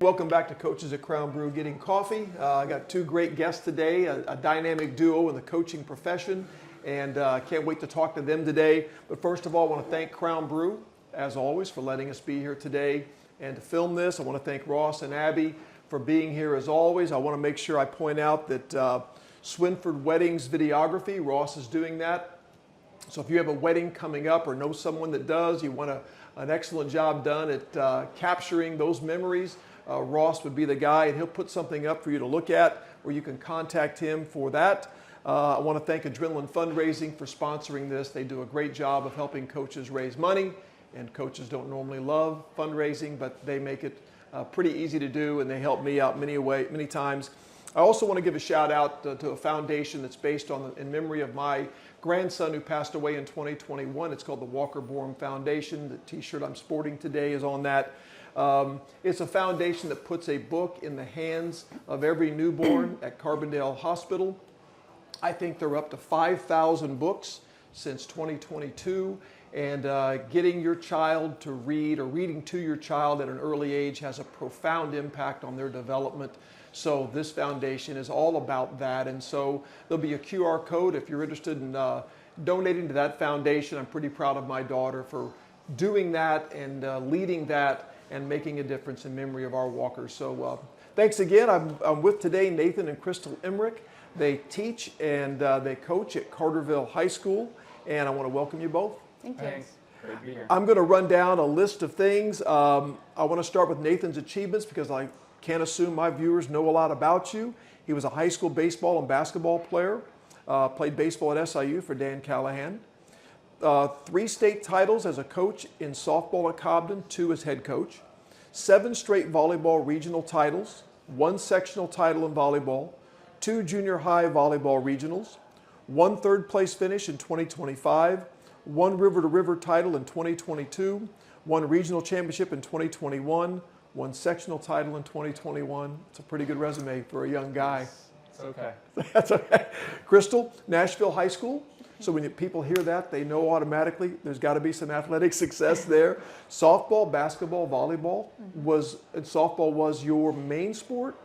welcome back to Coaches at Crown Brew Getting Coffee. I got two great guests today, a dynamic duo in the coaching profession, and can't wait to talk to them today. But first of all, I want to thank Crown Brew, as always, for letting us be here today and to film this. I want to thank Ross and Abby for being here as always. I want to make sure I point out that Swinford Weddings Videography, Ross is doing that. So if you have a wedding coming up or know someone that does, you want an excellent job done at capturing those memories, Ross would be the guy, and he'll put something up for you to look at where you can contact him for that. I want to thank Adrenaline Fundraising for sponsoring this. They do a great job of helping coaches raise money, and coaches don't normally love fundraising, but they make it pretty easy to do, and they help me out many times. I also want to give a shout out to a foundation that's based in memory of my grandson who passed away in 2021. It's called the Walker Borum Foundation. The t-shirt I'm sporting today is on that. It's a foundation that puts a book in the hands of every newborn at Carbondale Hospital. I think they're up to 5,000 books since 2022. And getting your child to read or reading to your child at an early age has a profound impact on their development. So this foundation is all about that. And so there'll be a QR code if you're interested in donating to that foundation. I'm pretty proud of my daughter for doing that and leading that and making a difference in memory of our walkers. So thanks again. I'm with today Nathan and Krystal Emrick. They teach and they coach at Carterville High School. And I want to welcome you both. Thank you. Thanks. Great to be here. I'm going to run down a list of things. I want to start with Nathan's achievements because I can't assume my viewers know a lot about you. He was a high school baseball and basketball player, played baseball at SIU for Dan Callahan. 3 state titles as a coach in softball at Cobden, 2 as head coach. 7 straight volleyball regional titles, 1 sectional title in volleyball, 2 junior high volleyball regionals, 1 third-place finish in 2025, 1 river-to-river title in 2022, 1 regional championship in 2021, 1 sectional title in 2021. It's a pretty good resume for a young guy. It's okay. That's okay. Krystal, Nashville High School. So when people hear that, they know automatically there's got to be some athletic success there. Softball, basketball, volleyball. Softball was your main sport?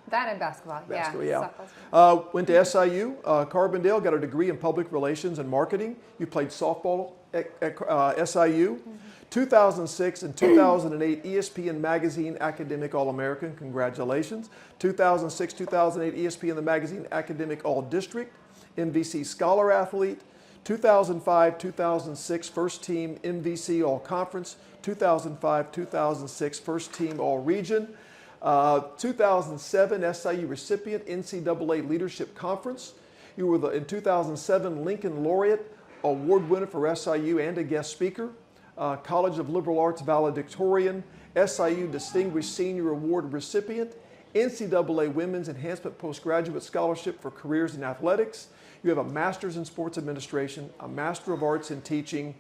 That and basketball, yeah. Went to SIU, Carbondale, got a degree in public relations and marketing. You played softball at SIU. 2006 and 2008 ESPN Magazine Academic All-American, congratulations. 2006, 2008 ESPN The Magazine Academic All-District, MVC Scholar Athlete. 2005, 2006 First Team MVC All-Conference. 2005, 2006 First Team All-Region. 2007 SIU recipient NCAA Leadership Conference. You were in 2007 Lincoln Laureate Award winner for SIU and a guest speaker. College of Liberal Arts valedictorian, SIU Distinguished Senior Award recipient, NCAA Women's Enhancement Postgraduate Scholarship for Careers in Athletics. You have a Master's in Sports Administration, a Master of Arts in Teaching.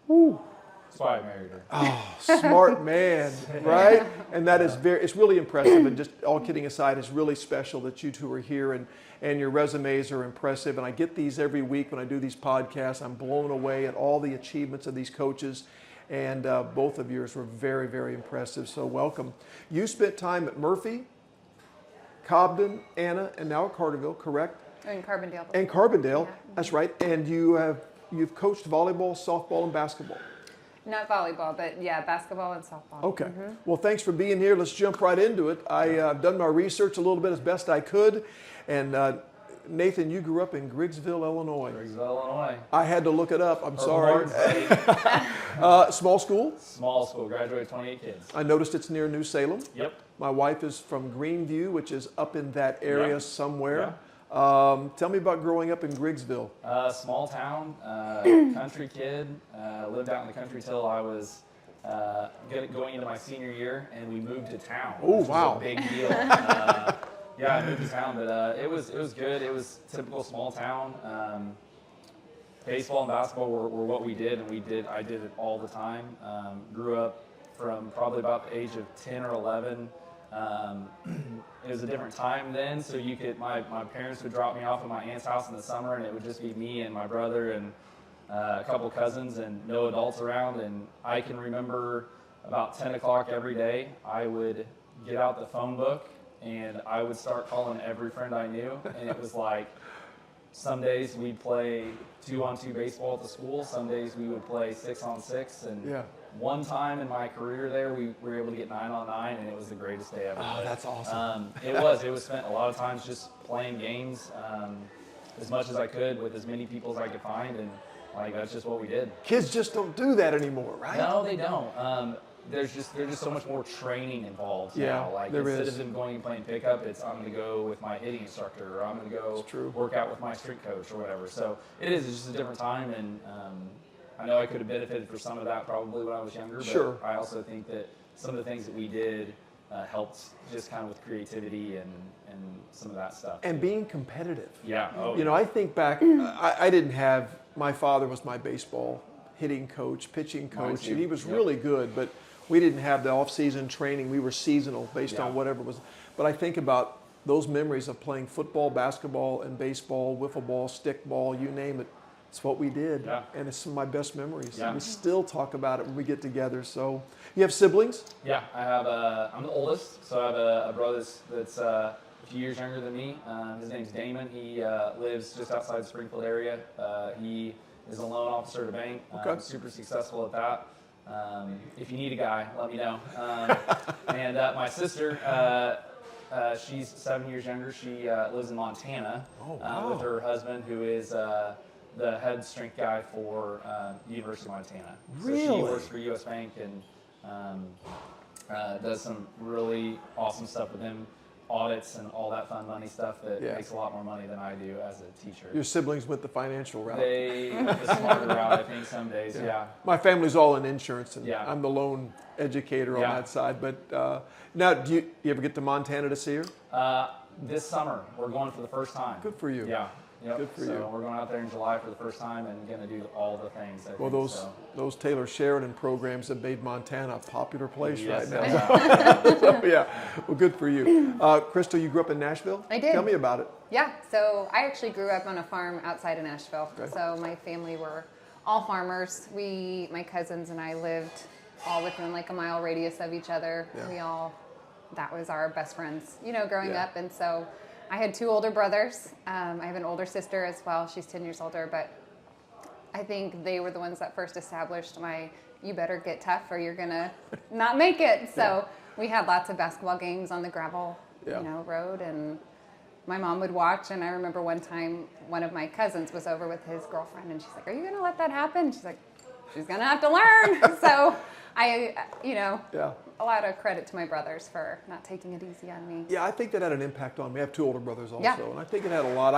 Woo. That's why I married her. Oh, smart man, right? And that is it's really impressive. And just all kidding aside, it's really special that you two are here and your resumes are impressive. And I get these every week when I do these podcasts. I'm blown away at all the achievements of these coaches. And both of yours were very, very impressive. So welcome. You spent time at Murphy, Cobden, Anna, and now at Carterville, correct? And Carbondale. And Carbondale, that's right. And you've coached volleyball, softball, and basketball. Not volleyball, but yeah, basketball and softball. Okay. Well, thanks for being here. Let's jump right into it. I've done my research a little bit as best I could. And Nathan, you grew up in Griggsville, Illinois. Griggsville, Illinois. I had to look it up. I'm sorry. Small school? Small school. Graduated 28 kids. I noticed it's near New Salem. Yep. My wife is from Greenview, which is up in that area somewhere. Yeah. Tell me about growing up in Griggsville. Small town, country kid. Lived out in the country till I was going into my senior year, and we moved to town. Oh, which wow. was a big deal. I moved to town, but it was good. It was typical small town. Baseball and basketball were what we did, and I did it all the time. Grew up from probably about the age of 10 or 11. It was a different time then, so my parents would drop me off at my aunt's house in the summer, and it would just be me and my brother and a couple cousins and no adults around. And I can remember about 10 o'clock every day, I would get out the phone book and I would start calling every friend I knew. And it was like, some days we'd play 2-on-2 baseball at the school. Some days we would play 6-on-6. And one time in my career there, we were able to get 9-on-9, and it was the greatest day ever. Oh, that's awesome. It was spent a lot of times just playing games as much as I could with as many people as I could find, and like that's just what we did. Kids just don't do that anymore, right? No, they don't. There's just so much more training involved now. Like instead of them going and playing pickup, it's I'm going to go with my hitting instructor, or I'm going to go work out with my strength coach, or whatever. So it's just a different time, and I know I could have benefited from some of that probably when I was younger. But I also think that some of the things that we did helped just kind of with creativity and some of that stuff. And being competitive. Yeah. Oh, you know, I think back. I didn't have. My father was my baseball hitting coach, pitching coach, and he was really good, but we didn't have the off-season training. We were seasonal based on whatever was. But I think about those memories of playing football, basketball, and baseball, wiffle ball, stick ball, you name it. It's what we did, and it's some of my best memories. We still talk about it when we get together. So, you have siblings? Yeah, I have. I'm the oldest, so I have a brother that's a few years younger than me. His name's Damon. He lives just outside the Springfield area. He is a loan officer at a bank. Super successful at that. If you need a guy, let me know. And my sister, she's 7 years younger. She lives in Montana with her husband, who is the head strength guy for University of Montana. Really? So she works for U.S. Bank and does some really awesome stuff with them. Audits and all that fun money stuff that makes a lot more money than I do as a teacher. Your siblings went the financial route. They went the smarter route, I think, some days, My family's all in insurance, and I'm the lone educator on Yeah. that side. But now, do you ever get to Montana to see her? This summer, we're going for the first time. Good for you. Yeah. Yep. Good for so you. we're going out there in July for the first time and going to do all the things. Well, those Taylor Sheridan programs have made Montana a popular place right now. So, well, good for you. Krystal, you grew up in Nashville? I did. Tell me about it. Yeah, so I actually grew up on a farm outside of Nashville. Okay. So my family were all farmers. My cousins and I lived all within like a mile radius of each other. Yeah. That was our best friends, growing up. And so I had two older brothers. I have an older sister as well. She's 10 years older, but I think they were the ones that first established you better get tough or you're gonna not make it. So we had lots of basketball games on the gravel, road, and my mom would watch. And I remember one time one of my cousins was over with his girlfriend, and she's like, "Are you gonna let that happen?" She's like, "She's gonna have to learn." So a lot of credit to my brothers for not taking it easy on me. Yeah, I think that had an impact on me. I have two older brothers also, and I think it had a lot.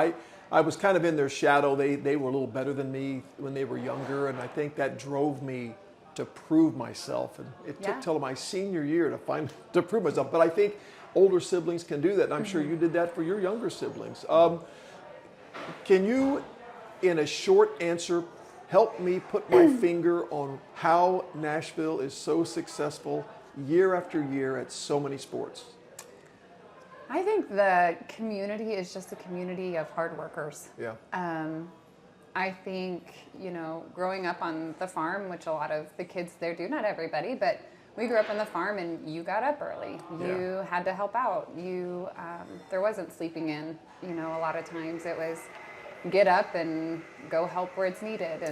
I was kind of in their shadow. They were a little better than me when they were younger, and I think that drove me to prove myself. And it took till my senior year to prove myself. But I think older siblings can do that, and I'm sure you did that for your younger siblings. Can you, in a short answer, help me put my finger on how Nashville is so successful year after year at so many sports? I think the community is just a community of hard workers. Yeah. I think, growing up on the farm, which a lot of the kids there do, not everybody, but we grew up on the farm and you got up early. You had to help out. There wasn't sleeping in, a lot of times it was get up and go help where it's needed.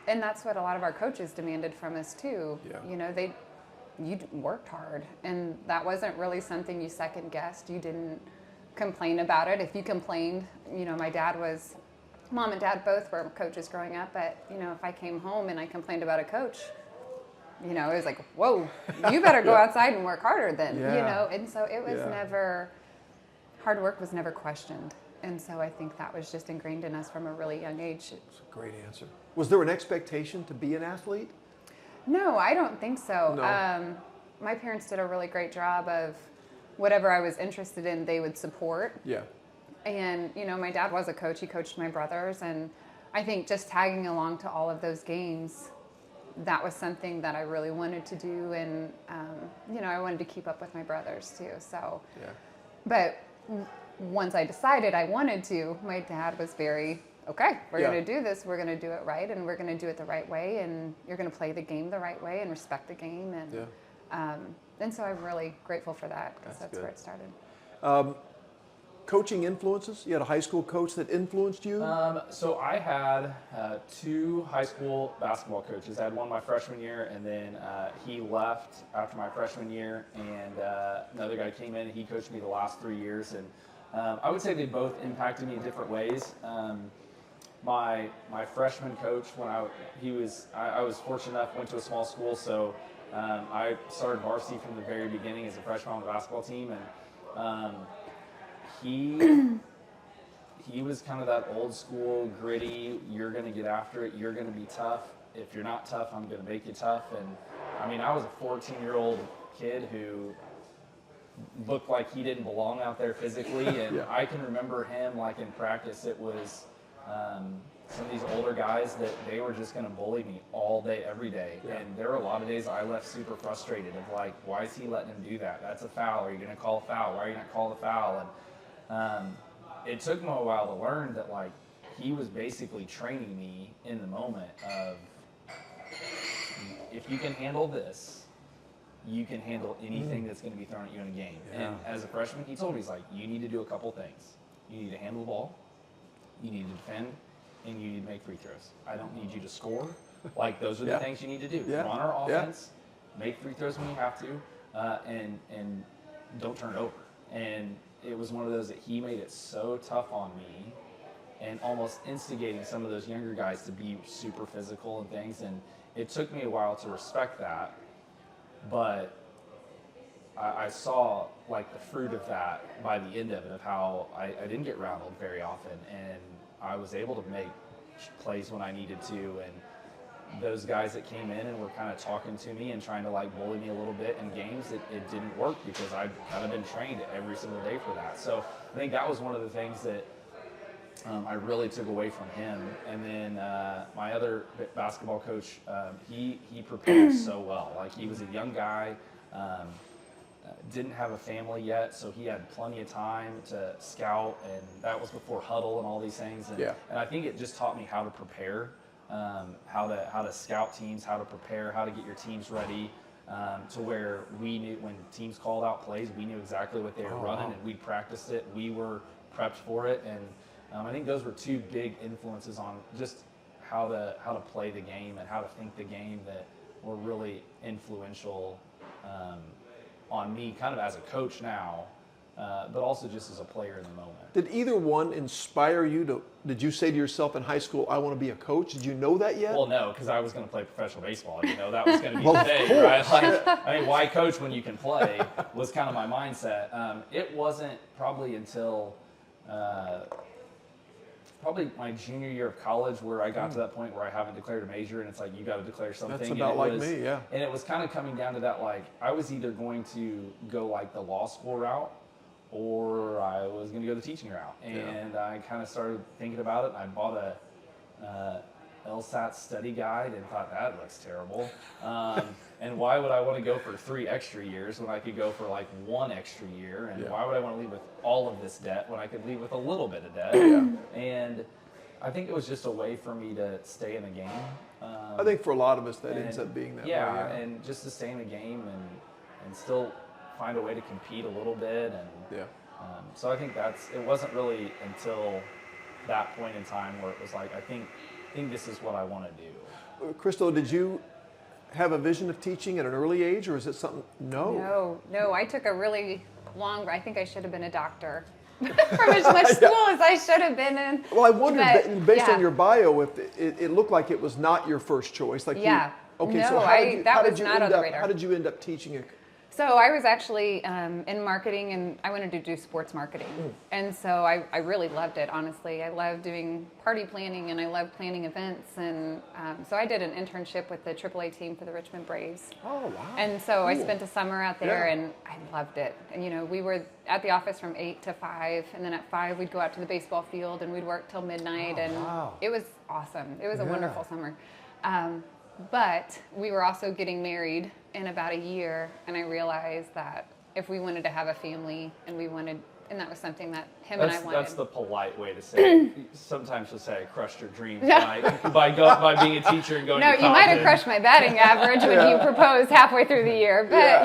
And that's what a lot of our coaches demanded from us too. Yeah. You worked hard, and that wasn't really something you second guessed. You didn't complain about it. If you complained, mom and dad both were coaches growing up, but if I came home and I complained about a coach, it was like, whoa, you better go outside and work harder then, and so it was never, hard work was never questioned. And so I think that was just ingrained in us from a really young age. That's a great answer. Was there an expectation to be an athlete? No, I don't think so. No. My parents did a really great job of whatever I was interested in, they would support. Yeah. And, my dad was a coach. He coached my brothers. And I think just tagging along to all of those games, that was something that I really wanted to do. And, I wanted to keep up with my brothers too. So, but once I decided I wanted to, my dad was very, okay, we're going to do this. We're going to do it right, and we're going to do it the right way, and you're going to play the game the right way and respect the game. And And so I'm really grateful for that, because that's good. where it started. Coaching influences? You had a high school coach that influenced you? So I had 2 high school basketball coaches. I had one my freshman year, and then he left after my freshman year, and another guy came in and he coached me the last 3 years. And I would say they both impacted me in different ways. My freshman coach, I was fortunate enough, went to a small school, so I started varsity from the very beginning as a freshman on the basketball team, and he was kind of that old school, gritty, you're going to get after it, you're going to be tough. If you're not tough, I'm going to make you tough. And I mean, I was a 14-year-old kid who looked like he didn't belong out there physically. And Yeah. I can remember him, like in practice, it was some of these older guys that they were just going to bully me all day, every day. Yeah. And there were a lot of days I left super frustrated of like, why is he letting him do that? That's a foul. Are you going to call a foul? Why are you not call the foul? And it took me a while to learn that like he was basically training me in the moment of, if you can handle this, you can handle anything that's going to be thrown at you in a game. Yeah. And as a freshman, he told me, he's like, you need to do a couple things. You need to handle the ball, you need to defend, and you need to make free throws. I don't need you to score. Like, those are the Yeah. things you need to do. Yeah. Run our Yeah. offense, make free throws when you have to, and don't turn it over. And it was one of those that he made it so tough on me, and almost instigating some of those younger guys to be super physical and things. And it took me a while to respect that, but I saw like the fruit of that by the end of it, of how I didn't get rattled very often, and I was able to make plays when I needed to. And those guys that came in and were kind of talking to me and trying to like bully me a little bit in games, it didn't work, because I'd kind of been trained every single day for that. So I think that was one of the things that I really took away from him. And then my other basketball coach, he prepared so well. Like, he was a young guy, didn't have a family yet, so he had plenty of time to scout, and that was before huddle and all these things. And, Yeah. and I think it just taught me how to prepare, how to scout teams, how to prepare, how to get your teams ready, to where we knew when teams called out plays, we knew exactly what they were running, wow. and we practiced it. We were prepped for it, and I think those were 2 big influences on just how to play the game and how to think the game that were really influential on me, kind of as a coach now, but also just as a player in the moment. Did either one inspire you to, did you say to yourself in high school, I want to be a coach? Did you know that yet? Well, no, because I was going to play professional baseball. You know, that was going to be Well, the of thing, course. right? Like, I mean, why coach when you can play was kind of my mindset. It wasn't probably until probably my junior year of college where I got to that point where I haven't declared a major, and it's like, you got to declare something. That's And about it like was- me, yeah. And it was kind of coming down to that, like, I was either going to go like the law school route, or I was going to go the teaching route. And I kind of started thinking about it, and I bought a LSAT study guide and thought, that looks terrible. And why would I want to go for 3 extra years when I could go for like 1 extra year? And Yeah. why would I want to leave with all of this debt when I could leave with a little bit of debt? And I think it was just a way for me to stay in the game. I think for a lot of us that and- ends up being that yeah, way. and just to stay in the game and still find a way to compete a little bit. And Yeah. so I think it wasn't really until that point in time where it was like, I think this is what I want to do. Krystal, did you have a vision of teaching at an early age, or is it something? No. No, I took a really long, I think I should have been a doctor for as much school as I should have been in. Well, I wondered, But, based yeah. on your bio, if it looked like it was not your first choice. Like Yeah. Okay, No, so how was not on the radar. How did you end up teaching? So I was actually in marketing, and I wanted to do sports marketing. And so I really loved it, honestly. I loved doing party planning, and I loved planning events. And so I did an internship with the AAA team for the Richmond Braves. Oh, wow. And so I Cool. spent a summer out there, Yeah. and I loved it. And, you know, we were at the office from 8 to 5, and then at 5 we'd go out to the baseball field, and we'd work till midnight. Oh, and wow. it was awesome. It was a Yeah. wonderful summer. But we were also getting married in about a year, and I realized that if we wanted to have a family and we wanted And that was something that him and I wanted. That's the polite way to say it. Sometimes you'll say I crushed your dreams by being a teacher and going to No, you might have crushed my batting average when you proposed halfway through the year, but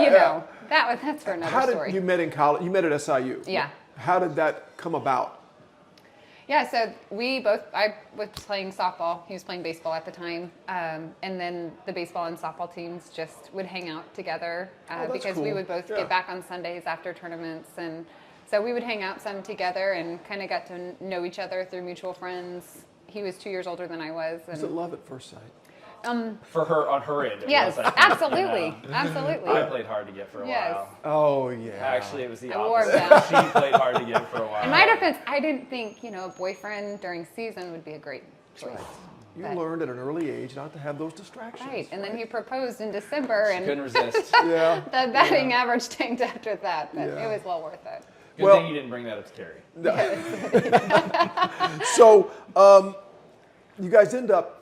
that's for another story. You met in college? You met at SIU. Yeah. How did that come about? Yeah, so I was playing softball, he was playing baseball at the time, and then the baseball and softball teams just would hang out together because we would both get back on Sundays after tournaments, and so we would hang out some together and kind of got to know each other through mutual friends. He was 2 years older than I was. Was it love at first sight? For her, on her end. Yes, absolutely. Absolutely. I played hard to get for a while. Oh, yeah. Actually, it was the I wore opposite. down. She played hard to get for a while. In my defense, I didn't think, a boyfriend during season would be a great choice. You learned at an early age not to have those distractions. Right, and then he proposed in December, and couldn't resist. Yeah. the batting average tanked after that, but it was well worth it. Good thing you didn't bring that up to Carrie. So, you guys end up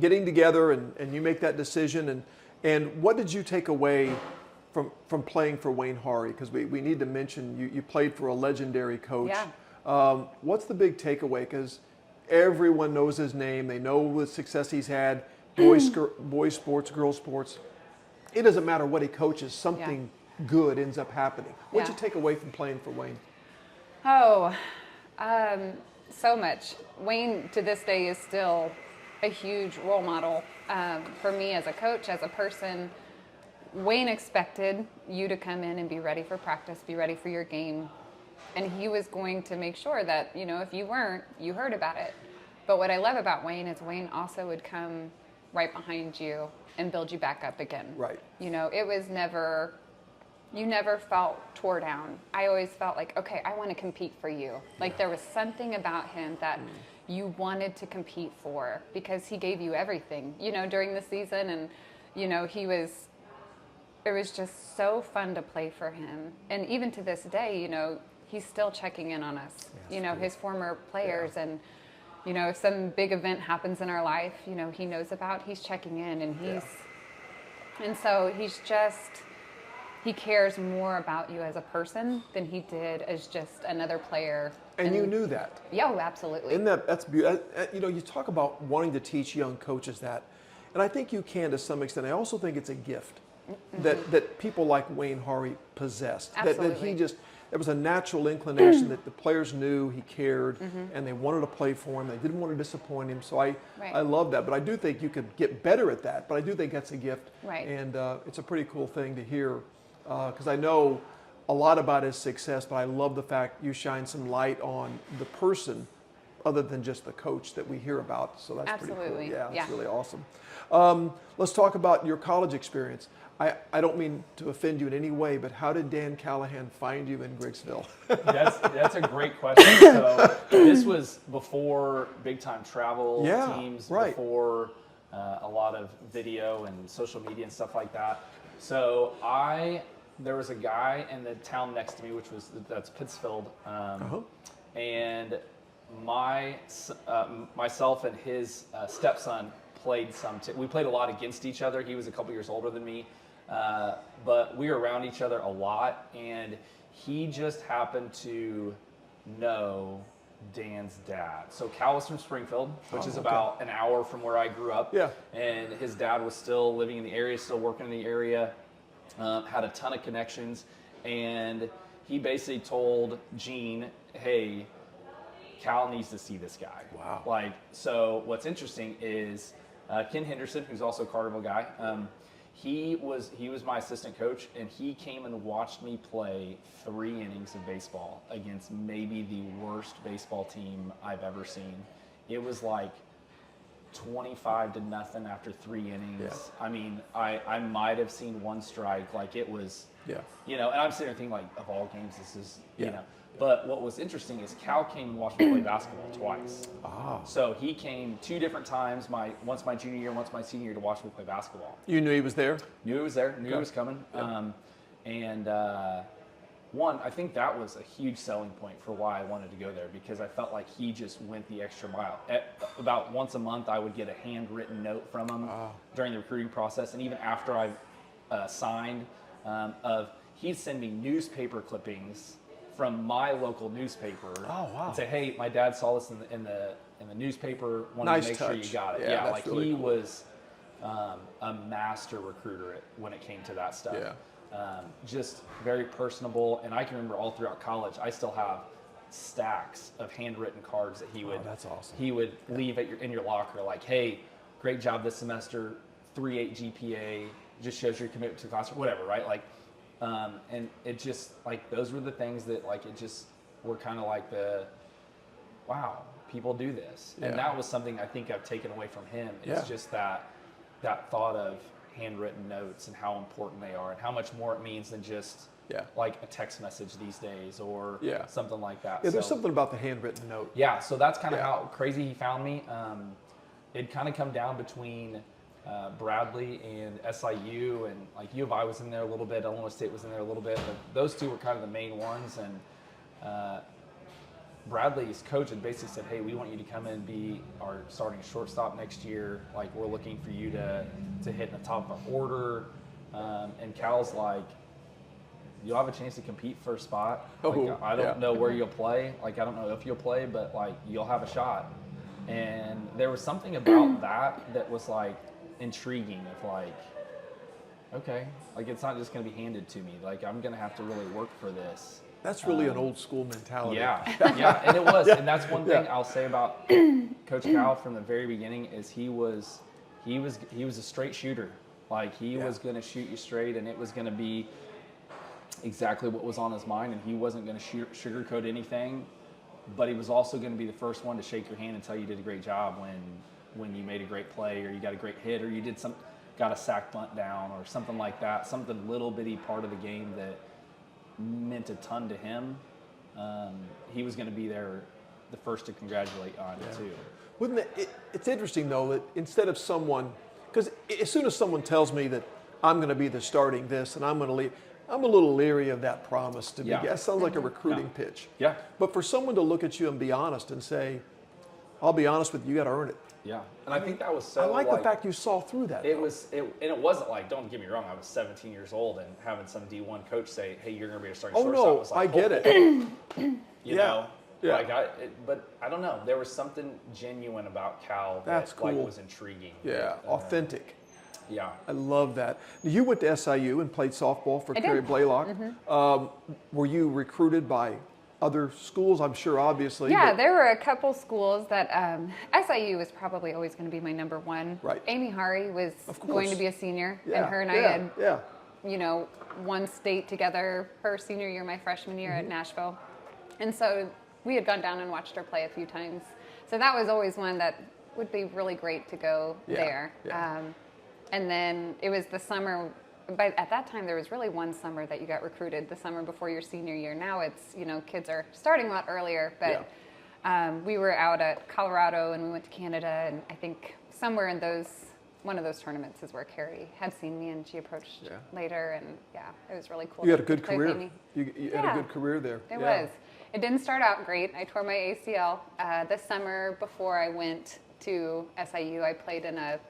getting together, and you make that decision. And what did you take away from playing for Wayne Hari? Because we need to mention you played for a legendary coach. Yeah. What's the big takeaway? Because everyone knows his name. They know the success he's had. Boys sports, girls sports. It doesn't matter what he coaches. Something good ends up happening. What'd you take away from playing for Wayne? Oh, so much. Wayne to this day is still a huge role model for me as a coach, as a person. Wayne expected you to come in and be ready for practice, be ready for your game. And he was going to make sure that, if you weren't, you heard about it. But what I love about Wayne is Wayne also would come right behind you and build you back up again. Right. It was never, you never felt tore down. I always felt like, okay, I want to compete for you. Like there was something about him that you wanted to compete for because he gave you everything, during the season. And, it was just so fun to play for him. And even to this day, he's still checking in on us, his former players. And, if some big event happens in our life, he knows about, he's checking in and and so he cares more about you as a person than he did as just another player. And you knew that. Yeah, absolutely. And that's beautiful. You talk about wanting to teach young coaches that, and I think you can to some extent. I also think it's a gift that people like Wayne Hari possessed. Absolutely. That there was a natural inclination that the players knew he cared, and they wanted to play for him. They didn't want to disappoint him. So I love that. But I do think you could get better at that. But I do think that's a gift. Right. And it's a pretty cool thing to hear, because I know a lot about his success, but I love the fact you shine some light on the person other than just the coach that we hear about. So that's pretty cool. Yeah, it's really awesome. Let's talk about your college experience. I don't mean to offend you in any way, but how did Dan Callahan find you in Griggsville? That's a great question. So this was before big time travel teams, before a lot of video and social media and stuff like that. So there was a guy in the town next to me, that's Pittsfield, and myself and his stepson played we played a lot against each other. He was a couple years older than me, but we were around each other a lot, and he just happened to know Dan's dad. So Cal was from Springfield, which is about an hour from where I grew up. Yeah. And his dad was still living in the area, still working in the area, had a ton of connections, and he basically told Gene, hey, Cal needs to see this guy. Wow. So what's interesting is Ken Henderson, who's also a Carterville guy, he was my assistant coach, and he came and watched me play 3 innings of baseball against maybe the worst baseball team I've ever seen. It was like 25-0 after 3 innings. Yeah. I mean, I might have seen 1 strike. It was, and I'm sitting there thinking, of all games, this is, But what was interesting is Cal came and watched me play basketball twice. So he came 2 different times, once my junior year, once my senior year, to watch me play basketball. You knew he was there? Knew he was there, knew he was coming. I think that was a huge selling point for why I wanted to go there, because I felt like he just went the extra mile. About once a month, I would get a handwritten note from him during the recruiting process, and even after I signed, he'd send me newspaper clippings from my local newspaper. Oh, wow. And say, hey, my dad saw this in the newspaper. Wanted Nice to make touch. sure you got it. Yeah, Yeah, that's like really he cool. was a master recruiter when it came to that stuff. Yeah. Just very personable. And I can remember all throughout college, I still have stacks of handwritten cards that he would. Oh, that's awesome. He would leave in your locker, like, hey, great job this semester, 3.8 GPA, just shows your commitment to the class, or whatever, right? Like, and it just, like, those were the things that, like, it just were kind of like wow, people do this. Yeah. And that was something I think I've taken away from him. It's Yeah. just that thought of handwritten notes and how important they are and how much more it means than just like a text message these days or something like that. Yeah, there's something about the handwritten note. Yeah, so that's kind of how crazy he found me. It'd kind of come down between Bradley and SIU, and like U of I was in there a little bit, Illinois State was in there a little bit, but those two were kind of the main ones. And Bradley's coach had basically said, hey, we want you to come in and be our starting shortstop next year. Like, we're looking for you to hit in the top of our order. And Cal's like, you'll have a chance to compete for a spot. Like, I don't know where you'll play. Like, I don't know if you'll play, but like, you'll have a shot. And there was something about that was like intriguing of like, okay, like it's not just going to be handed to me. Like, I'm going to have to really work for this. That's really an old school mentality. Yeah, and it was. And that's one thing I'll say about Coach Cal from the very beginning is he was a straight shooter. Like, he was going to shoot you straight, and it was going to be exactly what was on his mind, and he wasn't going to sugarcoat anything. But he was also going to be the first one to shake your hand and tell you did a great job when you made a great play, or you got a great hit, or you got a sack bunt down, or something like that. Something little bitty part of the game that meant a ton to him. He was going to be there, the first to congratulate on it too. It's interesting though that instead of someone, because as soon as someone tells me that I'm going to be the starting this and I'm going to leave, I'm a little leery of that promise to be. That sounds like a recruiting pitch. Yeah. But for someone to look at you and be honest and say, I'll be honest with you, you got to earn it. Yeah. And I think that was so. I like the fact you saw through that. And it wasn't like, don't get me wrong, I was 17 years old and having some D1 coach say, hey, you're going to be a starting shortstop. No, was like, I get it. You know? Yeah. Like but I don't know. There was something genuine about Cal that cool. like was intriguing. Yeah, authentic. Yeah. I love that. You went to SIU and played softball for Carrie Blaylock. Mm-hmm. Were you recruited by other schools? I'm sure, obviously. Yeah, there were a couple schools that SIU was probably always going to be my number one. Right. Amy Hari was going to be a senior, and her and I had, won state together her senior year, my freshman year at Nashville. And so we had gone down and watched her play a few times. So that was always one that would be really great to go there. Yeah. And then it was the summer. At that time, there was really one summer that you got recruited, the summer before your senior year. Now it's, kids are starting a lot earlier, but we were out at Colorado and we went to Canada, and I think somewhere in one of those tournaments is where Carrie had seen me, and she approached later, and it was really cool. You had a good career. You had a good career there. It was. It didn't start out great. I tore my ACL the summer before I went to SIU. I played in a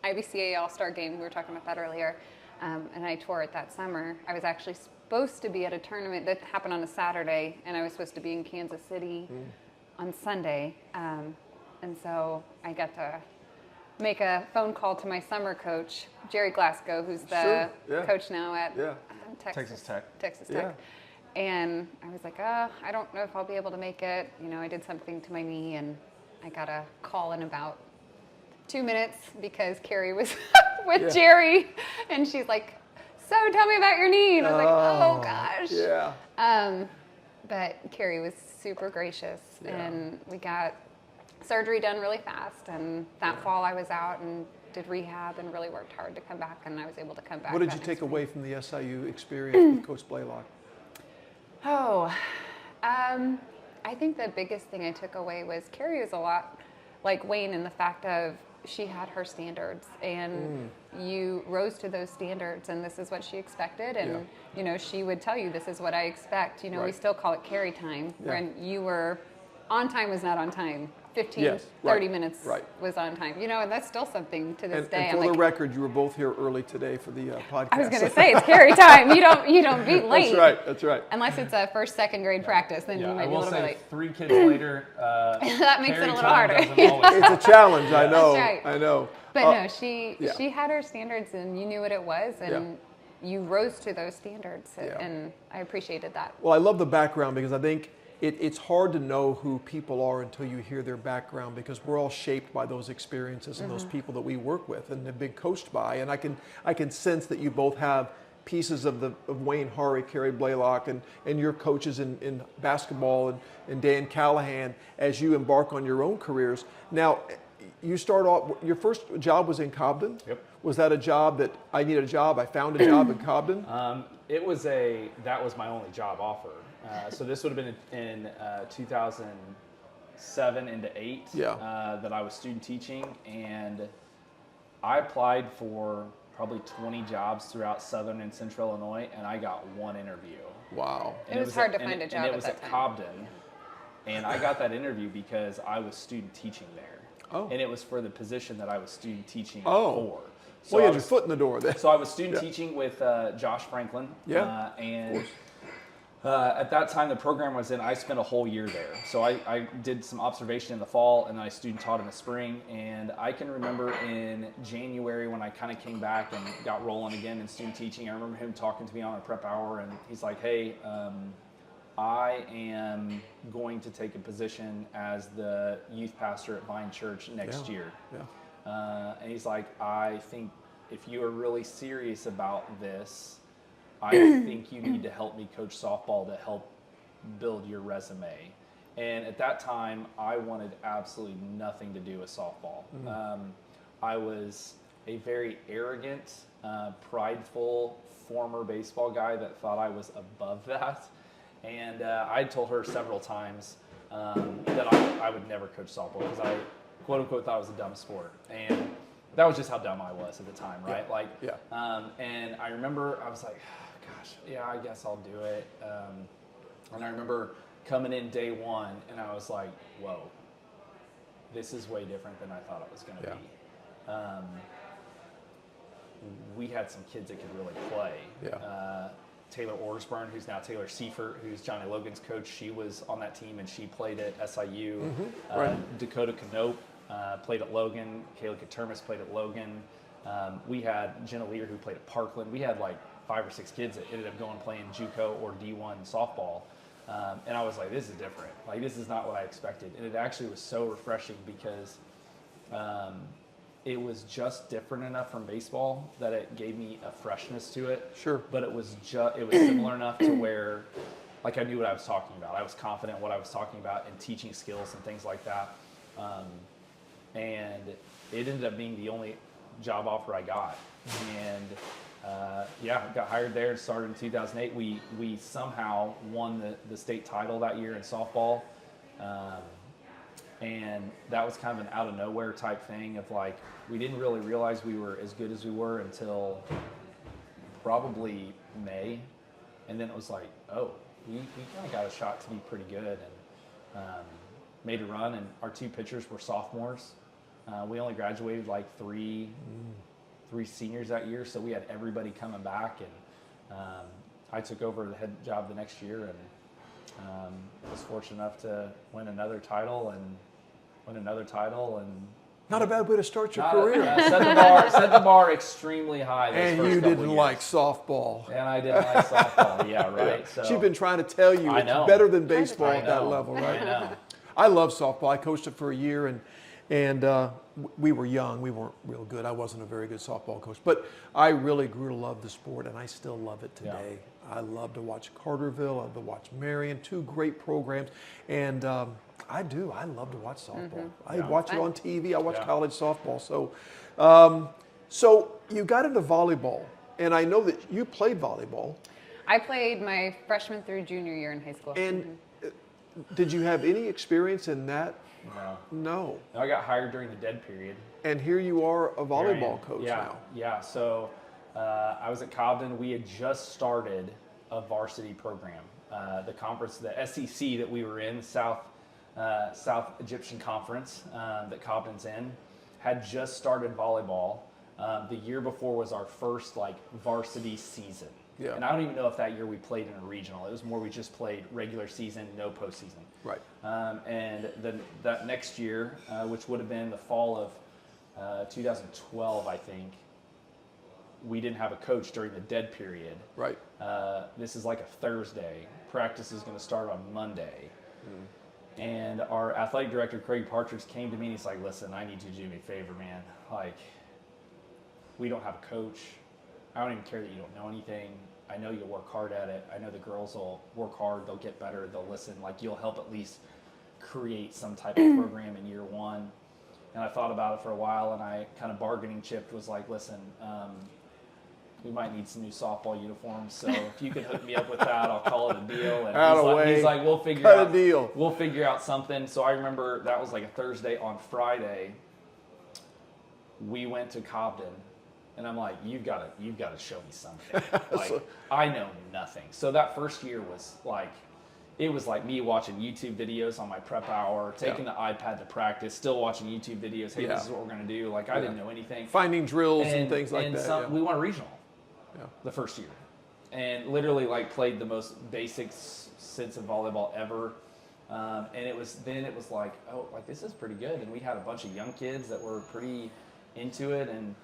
IBCA All-Star game. We were talking about that earlier. And I tore it that summer. I was actually supposed to be at a tournament that happened on a Saturday, and I was supposed to be in Kansas City on Sunday. And so I got to make a phone call to my summer coach, Jerry Glasgow, who's the coach now at Texas Tech. Yeah. And I was like, I don't know if I'll be able to make it. I did something to my knee, and I got a call in about 2 minutes because Carrie was with Jerry, and she's like, so tell me about your knee. And I was like, oh gosh. Yeah. But Carrie was super gracious, and we got surgery done really fast. And that fall I was out and did rehab and really worked hard to come back, and I was able to come back. What did you take away from the SIU experience with Coach Blaylock? I think the biggest thing I took away was Carrie was a lot like Wayne in the fact of she had her standards, and you rose to those standards, and this is what she expected, and she would tell you, this is what I expect. We still call it Carrie time, when you were on time was not on time. 15, Yes, 30 right, minutes right. was on time. And that's still something to this And day. for I'm the like, record, you were both here early today for the podcast. I was going to say, it's carry time. You don't be late. That's right. Unless it's a first, second grade practice, then you I might be a will little bit say late. 3 kids later, That makes it a carry little time harder. doesn't always It's a challenge, I know. That's right. I know. But no, she yeah. had her standards, and you knew what it was, and you rose to those standards, and I appreciated that. Well, I love the background because I think it's hard to know who people are until you hear their background, because we're all shaped by those experiences and those people that we work with and have been coached by. And I can sense that you both have pieces of Wayne Harry, Kerry Blaylock, and your coaches in basketball and Dan Callahan as you embark on your own careers. Now, you start off, your first job was in Cobden? Yep. Was that a job that I needed a job, I found a job in Cobden? That was my only job offer. So this would have been in 2007 into 8 that I was student teaching, and I applied for probably 20 jobs throughout Southern and Central Illinois, and I got one interview. Wow. It was hard to find a job and it at was that at time. Cobden, and I got that interview because I was student teaching there. Oh. And it was for the position that I was student teaching Oh. for. So Well, you I had your was- foot in the door then. So I was student teaching with Josh Franklin. Yeah. And at that time the program was in, I spent a whole year there. So I did some observation in the fall, and then I student taught in the spring. And I can remember in January when I kind of came back and got rolling again in student teaching, I remember him talking to me on a prep hour, and he's like, hey, I am going to take a position as the youth pastor at Vine Church next year. Yeah. And he's like, I think if you are really serious about this, I think you need to help me coach softball to help build your resume. And at that time, I wanted absolutely nothing to do with softball. I was a very arrogant, prideful former baseball guy that thought I was above that. And I told her several times that I would never coach softball because I, quote unquote, thought it was a dumb sport. And that was just how dumb I was at the time, right? And I remember I was like, gosh, yeah, I guess I'll do it. And I remember coming in day one, and I was like, whoa, this is way different than I thought it was going to be. We had some kids that could really play. Taylor Orsburn, who's now Taylor Seifert, who's Johnny Logan's coach, she was on that team and she played at SIU. Dakota Knope played at Logan. Kayla Katermas played at Logan. We had Jenna Lear, who played at Parkland. We had like 5 or 6 kids that ended up going playing JUCO or D1 softball. And I was like, this is different. Like, this is not what I expected. And it actually was so refreshing because it was just different enough from baseball that it gave me a freshness to it. Sure. But it was similar enough to where, like, I knew what I was talking about. I was confident in what I was talking about and teaching skills and things like that. And it ended up being the only job offer I got. And got hired there and started in 2008. We somehow won the state title that year in softball. And that was kind of an out of nowhere type thing of like, we didn't really realize we were as good as we were until probably May. And then it was like, oh, we kind of got a shot to be pretty good, and made a run. And our 2 pitchers were sophomores. We only graduated like three seniors that year. So we had everybody coming back, and I took over the head job the next year, and was fortunate enough to win another title and Not a bad way to start your career. Set the bar extremely high. And first you couple didn't years. like softball. And I didn't like softball. Yeah, right. So She's been trying to tell you I it's know. better than baseball I at that know. level, right? I know. I love softball. I coached it for a year, and we were young. We weren't real good. I wasn't a very good softball coach, but I really grew to love the sport, and I still love it today. I love to watch Carterville. I love to watch Marion. 2 great programs, and I do. I love to watch softball. I watch it on TV. I watch college softball. So you got into volleyball, and I know that you played volleyball. I played my freshman through junior year in high school. And did you have any experience in that? No. I got hired during the dead period. And here you are, a volleyball coach now. Yeah. So I was at Cobden. We had just started a varsity program. The conference, the SEC that we were in, South South Egyptian Conference that Cobden's in, had just started volleyball. The year before was our first like varsity season. Yeah. And I don't even know if that year we played in a regional. It was more we just played regular season, no postseason. Right. And then that next year, which would have been the fall of 2012, I think, we didn't have a coach during the dead period. Right. This is like a Thursday. Practice is going to start on Monday. And our athletic director, Craig Partridge, came to me and he's like, listen, I need you to do me a favor, man. Like, we don't have a coach. I don't even care that you don't know anything. I know you'll work hard at it. I know the girls will work hard. They'll get better. They'll listen. Like, you'll help at least create some type of program in year one. And I thought about it for a while, and I kind of bargaining chipped, was like, listen, we might need some new softball uniforms. So if you could hook me up with that, I'll call it a deal. And he's like, we'll figure out something. So I remember that was like a Thursday. On Friday, we went to Cobden. And I'm like, you've got to show me something. Like, I know nothing. So that first year was like, it was like me watching YouTube videos on my prep hour, taking the iPad to practice, still watching YouTube videos. Hey, this is what we're going to do. Like, I didn't know anything. Finding drills and things like that. We won a regional the first year. And literally, like, played the most basic sense of volleyball ever. And it was like, oh, like, this is pretty good. And we had a bunch of young kids that were pretty into it, and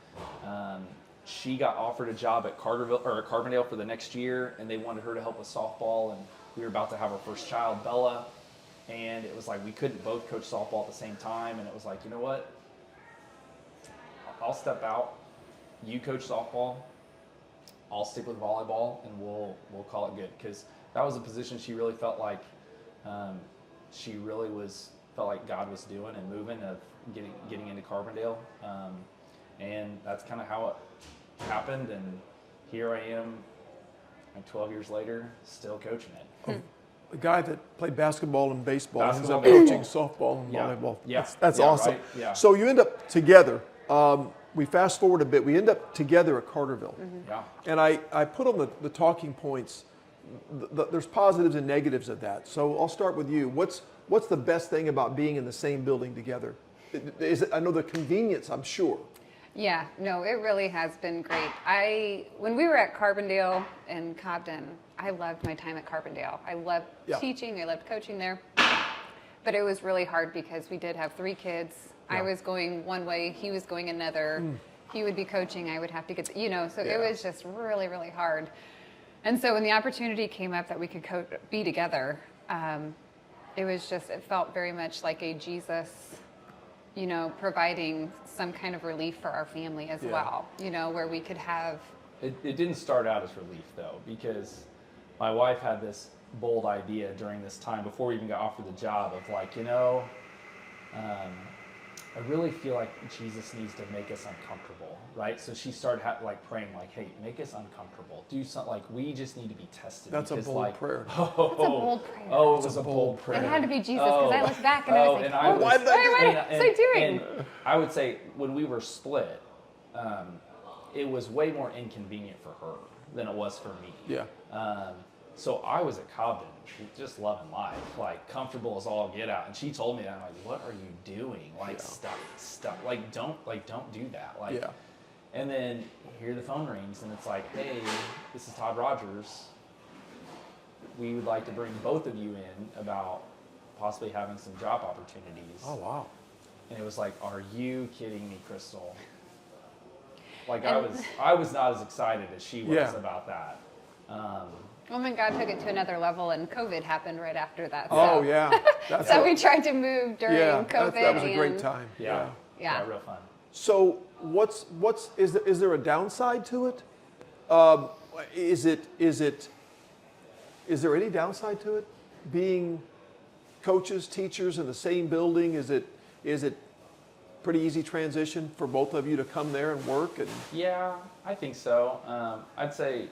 she got offered a job at Carbondale for the next year, and they wanted her to help with softball, and we were about to have our first child, Bella, and it was like we couldn't both coach softball at the same time, and it was like, you know what, I'll step out, you coach softball, I'll stick with volleyball, and we'll call it good, because that was a position she really felt like felt like God was doing and moving, of getting into Carbondale, and that's kind of how it happened. And here I am, like 12 years later, still coaching it. The guy that played basketball and baseball ends up Basketball, coaching softball and volleyball. Yeah. That's Yeah, awesome. right? Yeah. So you end up together. We fast forward a bit. We end up together at Carterville. Yeah. And I put on the talking points. There's positives and negatives of that. So I'll start with you. What's the best thing about being in the same building together? I know the convenience, I'm sure. Yeah, no, it really has been great. When we were at Carbondale and Cobden, I loved my time at Carbondale. I loved teaching, I loved coaching there. But it was really hard because we did have 3 kids. I was going one way, he was going another. He would be coaching, I would have to get, so it was just really, really hard. And so when the opportunity came up that we could be together, it felt very much like a Jesus, providing some kind of relief for our family as well, where we could have. It didn't start out as relief, though, because my wife had this bold idea during this time before we even got offered the job of like, I really feel like Jesus needs to make us uncomfortable, right? So she started praying like, hey, make us uncomfortable. Do something, like, we just need to be tested. That's a bold prayer. That's a bold prayer. Oh, it was a bold prayer. It had to be Jesus, because I looked back and I was like, what was I doing? And I would say when we were split, it was way more inconvenient for her than it was for me. Yeah. So I was at Cobden, just loving life, like comfortable as all get out. And she told me that, I'm like, what are you doing? Like, stop, like, don't do that. Like, and then here the phone rings and it's like, hey, this is Todd Rogers. We would like to bring both of you in about possibly having some job opportunities. Oh, wow. And it was like, are you kidding me, Krystal? Like, I was not as excited as she was about that. Well, then God took it to another level, and COVID happened right after that. Oh, yeah. So we tried to move during COVID. That was a great time. Yeah, real fun. So is there a downside to it? Is there any downside to it? Being coaches, teachers in the same building, is it pretty easy transition for both of you to come there and work? And yeah, I think so. I'd say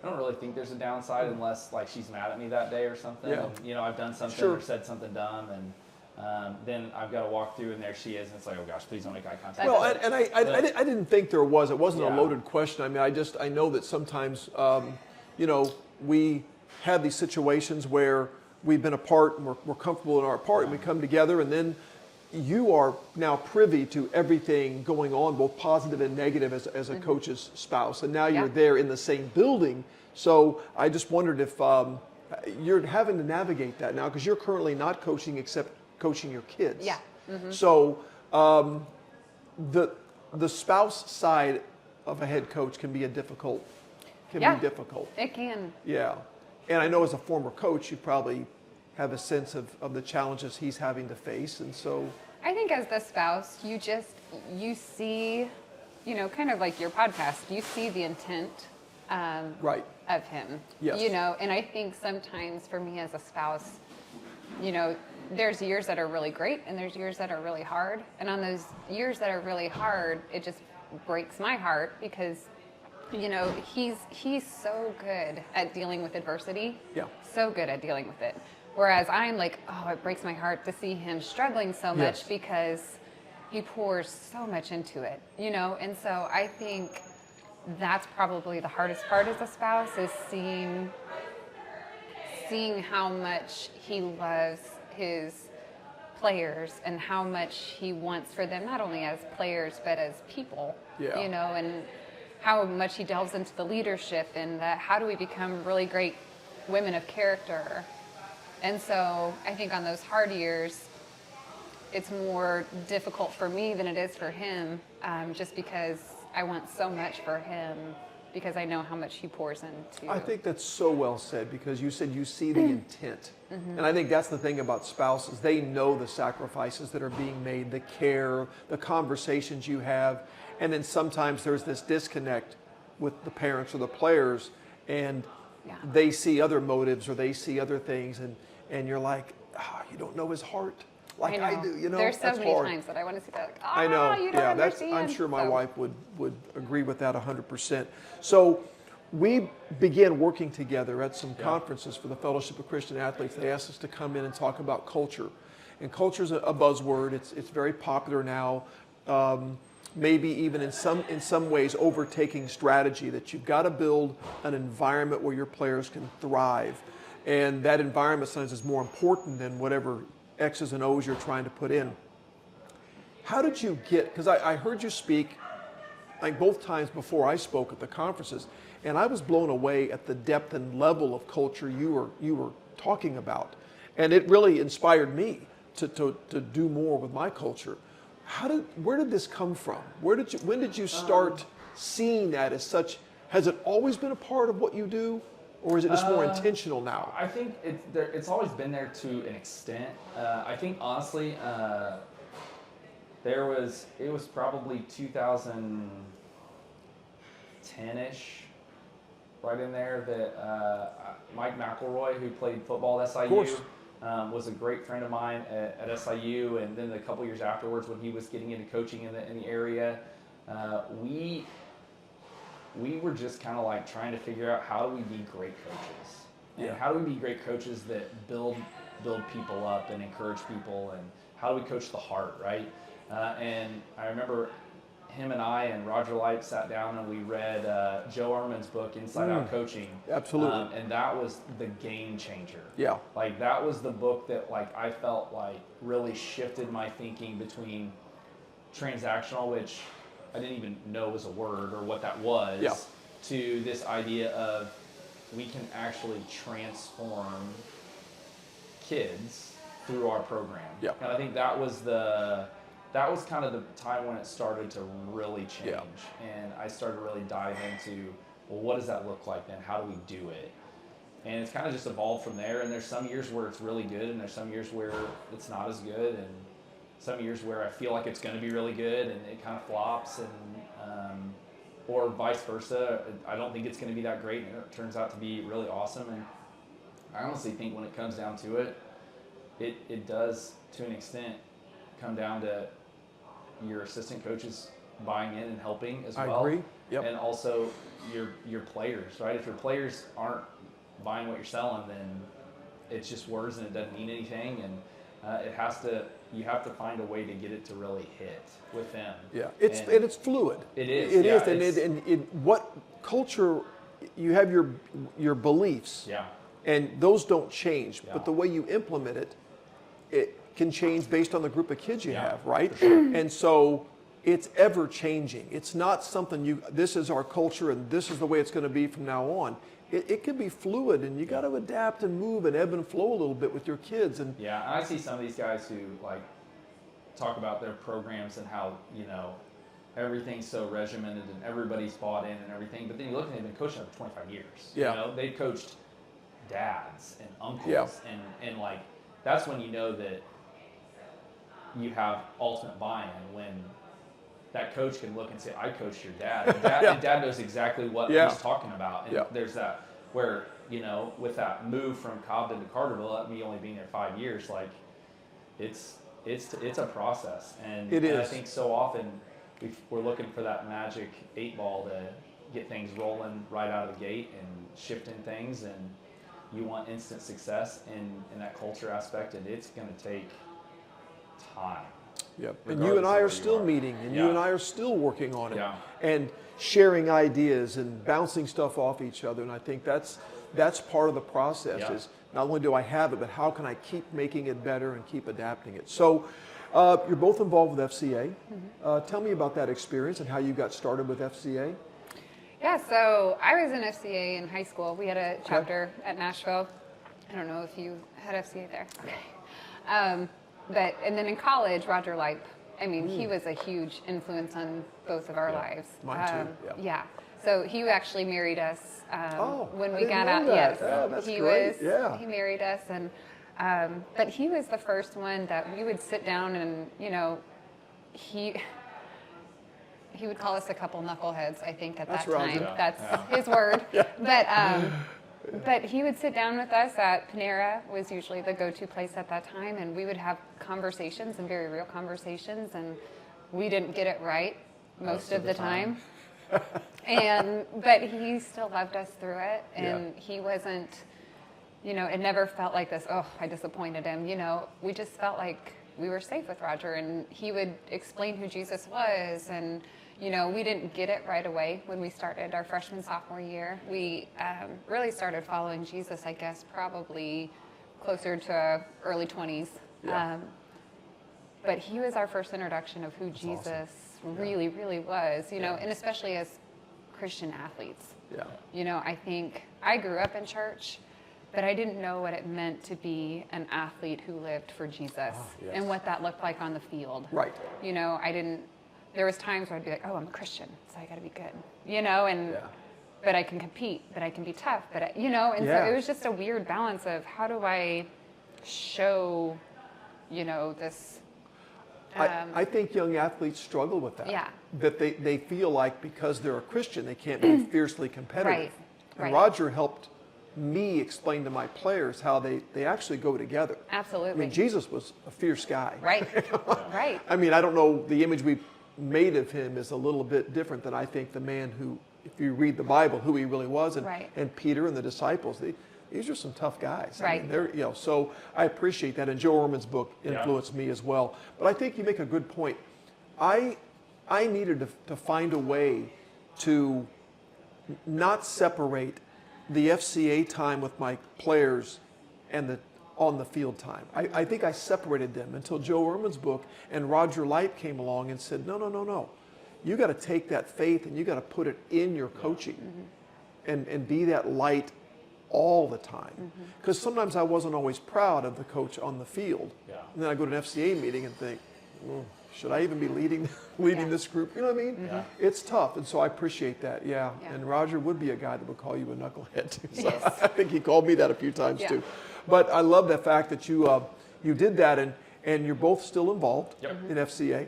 I don't really think there's a downside unless like she's mad at me that day or something. Yeah. And, I've done something or said something dumb, and then I've got to walk through and there she is, and it's like, oh gosh, please don't make eye contact. Well, I didn't think there was. It wasn't a loaded question. I mean, I know that sometimes, we have these situations where we've been apart and we're comfortable in our part, and we come together, and then you are now privy to everything going on, both positive and negative, as a coach's spouse, and now you're there in the same building. So I just wondered if you're having to navigate that now, because you're currently not coaching except coaching your kids. Yeah. So the spouse side of a head coach can be difficult. Be difficult. It can. Yeah. And I know as a former coach, you probably have a sense of the challenges he's having to face. And so I think as the spouse, you see, kind of like your podcast, you see the intent right. of him. Yes. And I think sometimes for me as a spouse, there's years that are really great and there's years that are really hard. And on those years that are really hard, it just breaks my heart because he's so good at dealing with adversity. Yeah. So good at dealing with it. Whereas I'm like, it breaks my heart to see him struggling so much because he pours so much into it, And so I think that's probably the hardest part as a spouse is seeing how much he loves his players and how much he wants for them, not only as players, but as people, and how much he delves into the leadership and how do we become really great women of character. And so I think on those hard years, it's more difficult for me than it is for him, just because I want so much for him because I know how much he pours into. I think that's so well said, because you said you see the intent. And I think that's the thing about spouses. They know the sacrifices that are being made, the care, the conversations you have. And then sometimes there's this disconnect with the parents or the players, and they see other motives or they see other things, and you're like, you don't know his heart like I do. There's so many hard. times that I want to see that. Like, I know. You don't understand. I'm sure my wife would agree with that 100%. So we began working together at some conferences for the Fellowship of Christian Athletes. They asked us to come in and talk about culture. And culture is a buzzword. It's very popular now. Maybe even in some ways overtaking strategy, that you've got to build an environment where your players can thrive. And that environment sometimes is more important than whatever X's and O's you're trying to put in. How did you get, because I heard you speak like both times before I spoke at the conferences, and I was blown away at the depth and level of culture you were talking about. And it really inspired me to do more with my culture. Where did this come from? When did you start seeing that as such? Has it always been a part of what you do, or is it just more intentional now? I think it's always been there to an extent. I think honestly, it was probably 2010-ish, right in there, that Mike McElroy, who played football at SIU, was a great friend of mine at SIU, and then a couple years afterwards, when he was getting into coaching in the area, we were just kind of like trying to figure out, how do we be great coaches, and how do we be great coaches that build people up and encourage people, and how do we coach the heart, right? And I remember him and I and Roger Light sat down and we read Joe Ehrmann's book, Inside Out Coaching. Absolutely. And that was the game changer. Yeah. Like, that was the book that, like, I felt like really shifted my thinking between transactional, which I didn't even know was a word or what that was, to this idea of we can actually transform kids through our program. Yeah. And I think that was kind of the time when it started to really change. Yeah. And I started to really dive into, well, what does that look like then? How do we do it? And it's kind of just evolved from there. And there's some years where it's really good, and there's some years where it's not as good, and some years where I feel like it's going to be really good and it kind of flops, and or vice versa. I don't think it's going to be that great, and it turns out to be really awesome. And I honestly think when it comes down to it, it does, to an extent, come down to your assistant coaches buying in and helping as well. I agree. Yep. And also your players, right? If your players aren't buying what you're selling, then it's just words and it doesn't mean anything. And you have to find a way to get it to really hit with them. Yeah, it's fluid. It is. It is, and what culture, you have your beliefs. Yeah. And those don't change, Yeah. but the way you implement it, it can change based on the group of kids you Yeah, have, right? for sure. And so it's ever changing. It's not something this is our culture and this is the way it's going to be from now on. It can be fluid, and you got to adapt and move and ebb and flow a little bit with your kids. And Yeah, and I see some of these guys who like talk about their programs and how, you know, everything's so regimented and everybody's bought in and everything. But then you look and they've been coaching for 25 years. Yeah. You know, they've coached dads and uncles, Yeah. and like that's when you know that you have ultimate buy-in, when that coach can look and say, I coached your dad. And dad, Yeah. and dad knows exactly what Yeah. he's talking about. And Yeah. there's that where, you know, with that move from Cobden to Carterville, me only being there 5 years, like it's a process. And, It and I is. think so often we're looking for that magic 8-ball to get things rolling right out of the gate and shifting things. And you want instant success in that culture aspect, and it's going to take time. Yep. And you and I are Regardless of still where you are. meeting, and Yeah. you and I are still working on it, Yeah. and sharing ideas and bouncing stuff off each other. And I think that's part of the process. Yeah. Is not only do I have it, but how can I keep making it better and keep adapting it? So you're both involved with FCA. Tell me about that experience and how you got started with FCA. Yeah, so I was in FCA in high school. We had a chapter at Nashville. I don't know if you had FCA there. Okay. And then in college, Roger Lipe. I mean, he was a huge influence on both of our lives. Mine too, Yeah. So he actually married us when I we didn't got know out. that. Yes, Yeah, that's he great. was. Yeah. He married us, and but he was the first one that we would sit down and he would call us a couple knuckleheads, I think, at That's that time. Roger. Yeah. That's Yeah. his word. But he would sit down with us at Panera, was usually the go-to place at that time, and we would have conversations, and very real conversations, and we didn't get it right most of the time. But he still loved us through it, and he wasn't, it never felt like this, oh, I disappointed him. We just felt like we were safe with Roger, and he would explain who Jesus was, and we didn't get it right away when we started our freshman, sophomore year. We really started following Jesus, I guess, probably closer to early 20s. Yeah. But he was our first introduction of who Jesus really, really was, and especially as Christian athletes. Yeah. I think I grew up in church, but I didn't know what it meant to be an athlete who lived for Jesus Yes. and what that looked like on the field. Right. There was times where I'd be like, oh, I'm a Christian, so I got to be good, but I can compete, but I can be tough, so it was just a weird balance of how do I show, this. I think young athletes struggle with that. Yeah. That they feel like because they're a Christian, they can't be fiercely competitive. Right, And right. Roger helped me explain to my players how they actually go together. Absolutely. I mean, Jesus was a fierce guy. Right, right. I mean, I don't know, the image we made of him is a little bit different than I think the man who, if you read the Bible, who he really was. And, Right. and Peter and the disciples, these are some tough guys. I Right. mean, they're, so I appreciate that. And Joe Orman's book influenced me as well. But I think you make a good point. I needed to find a way to not separate the FCA time with my players and the on the field time. I think I separated them until Joe Orman's book and Roger Lipe came along and said, no. You got to take that faith and you got to put it in your coaching and be that light all the time. Because sometimes I wasn't always proud of the coach on the field. Yeah. And then I go to an FCA meeting and think, should I even be leading this group? You know what I mean? Yeah. It's tough, and so I appreciate that. Yeah. Yeah. And Roger would be a guy that would call you a knucklehead too. So Yes. I think he called me that a few times Yeah. too. But I love the fact that you did that, and you're both still involved in FCA.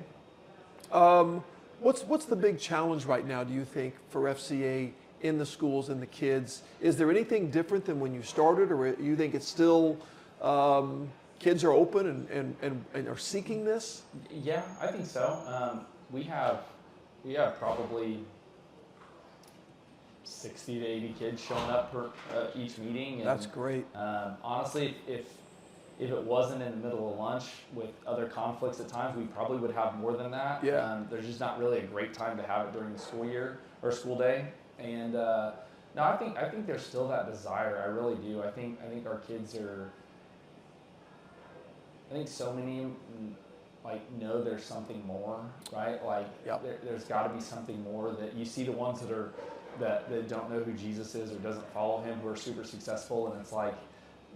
What's the big challenge right now, do you think, for FCA in the schools and the kids? Is there anything different than when you started, or you think it's still kids are open and are seeking this? Yeah, I think so. We have probably 60 to 80 kids showing up per each meeting. And, That's great. Honestly, if it wasn't in the middle of lunch with other conflicts at times, we probably would have more than that. Yeah. There's just not really a great time to have it during the school year or school day. And No, I think there's still that desire. I really do. I think our kids are. I think so many like know there's something more, right? Like there's got to be something more. That you see the ones that don't know who Jesus is or doesn't follow him, who are super successful, and it's like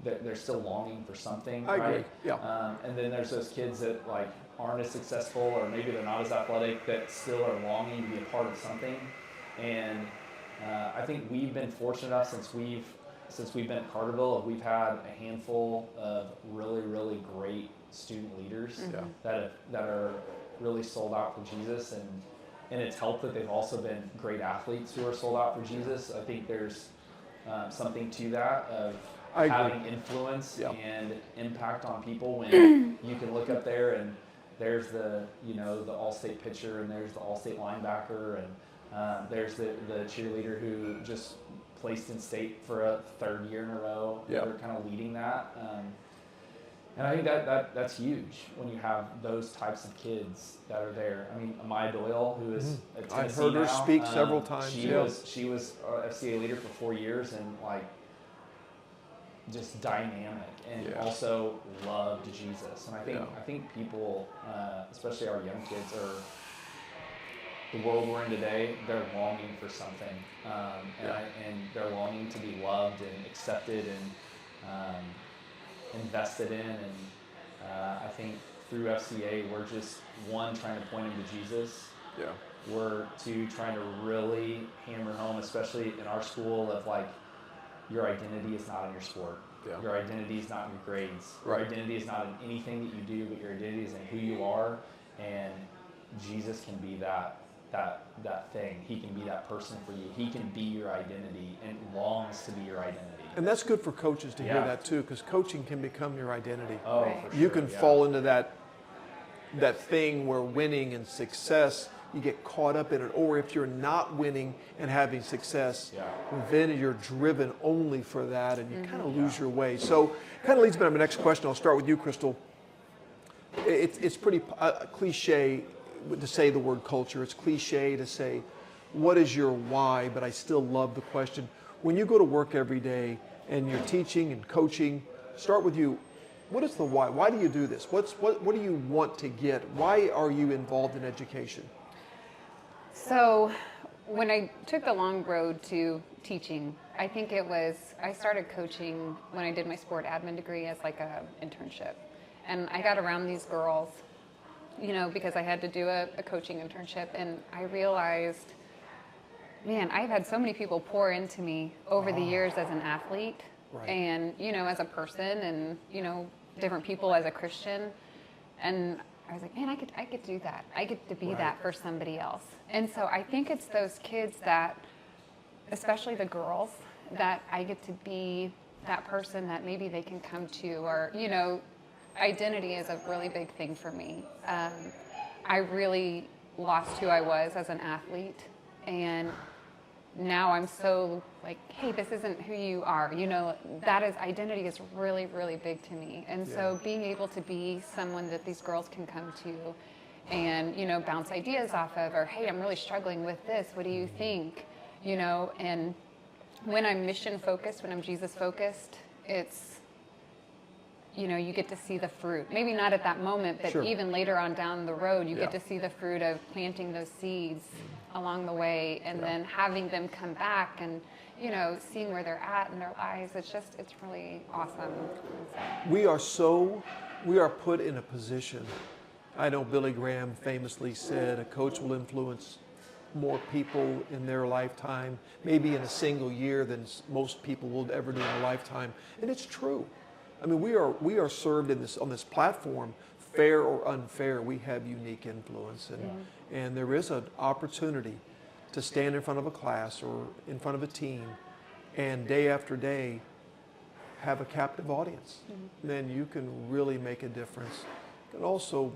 they're still longing for something, I right? agree. Yeah. And then there's those kids that like aren't as successful, or maybe they're not as athletic, that still are longing to be a part of something. And I think we've been fortunate enough since we've been at Carterville, we've had a handful of really, really great student leaders that are really sold out for Jesus, and it's helped that they've also been great athletes who are sold out for Jesus. I think there's something to that of having influence and impact on people when you can look up there and there's the all-state pitcher, and there's the all-state linebacker, and there's the cheerleader who just placed in state for a third year in a row. They're kind of leading that. And I think that's huge when you have those types of kids that are there. I mean, Amaya Doyle, who is at Tennessee I've heard her now, speak several times. She was FCA leader for 4 years, and like just dynamic, and also loved Jesus. And I think people, especially our young kids, are the world we're in today. They're longing for something, and they're longing to be loved and accepted and invested in. And I think through FCA, we're just trying to point them to Jesus. Yeah. We're trying to really hammer home, especially in our school, of like, your identity is not in your sport. Yeah. Your identity is not in your grades. Your identity is not in anything that you do, but your identity is in who you are. And Jesus can be that thing. He can be that person for you. He can be your identity and longs to be your identity. And that's good for coaches to hear that too, because coaching can become your identity. Oh, for sure. You can fall into that thing where winning and success, you get caught up in it. Or if you're not winning and having success, then you're driven only for that, and you kind of lose your way. So kind of leads me to my next question. I'll start with you, Krystal. It's pretty cliche to say the word culture. It's cliche to say, what is your why? But I still love the question. When you go to work every day and you're teaching and coaching, start with you. What is the why? Why do you do this? What do you want to get? Why are you involved in education? So when I took the long road to teaching, I think I started coaching when I did my sport admin degree as like a internship. And I got around these girls, because I had to do a coaching internship, and I realized, man, I've had so many people pour into me over the years as an athlete and, as a person, and, different people as a Christian. And I was like, man, I could do that. I get to be that for somebody else. And so I think it's those kids that, especially the girls, that I get to be that person that maybe they can come to, or, identity is a really big thing for me. I really lost who I was as an athlete, and now I'm so like, hey, this isn't who you are. Identity is really, really big to me. And so being able to be someone that these girls can come to and, bounce ideas off of, or, hey, I'm really struggling with this. What do you think? And when I'm mission focused, when I'm Jesus focused, it's, you get to see the fruit. Maybe not at that moment, but even later on down the road, you get to see the fruit of planting those seeds along the way, and then having them come back and, seeing where they're at in their lives. It's really awesome. We are put in a position. I know Billy Graham famously said a coach will influence more people in their lifetime, maybe in a single year, than most people will ever do in a lifetime. And it's true. I mean, we are served on this platform, fair or unfair. We have unique influence, and there is an opportunity to stand in front of a class or in front of a team, and day after day have a captive audience. Then you can really make a difference. You can also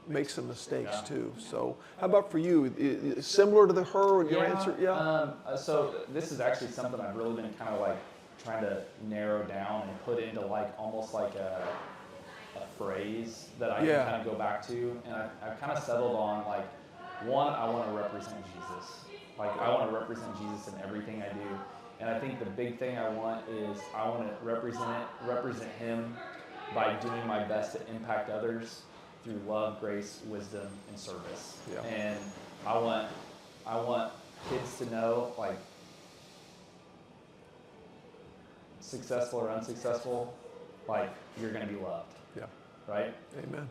make some mistakes too. So, how about for you? Similar to her and your answer? So this is actually something I've really been kind of like trying to narrow down and put into like almost like a phrase that I can kind of go back to, and I've kind of settled on like, one, I want to represent Jesus. Like, I want to represent Jesus in everything I do, And I think the big thing I want is I want to represent him by doing my best to impact others through love, grace, wisdom, and service. Yeah. And I want kids to know, like, successful or unsuccessful, like, you're going to be loved. Yeah. Right? Amen.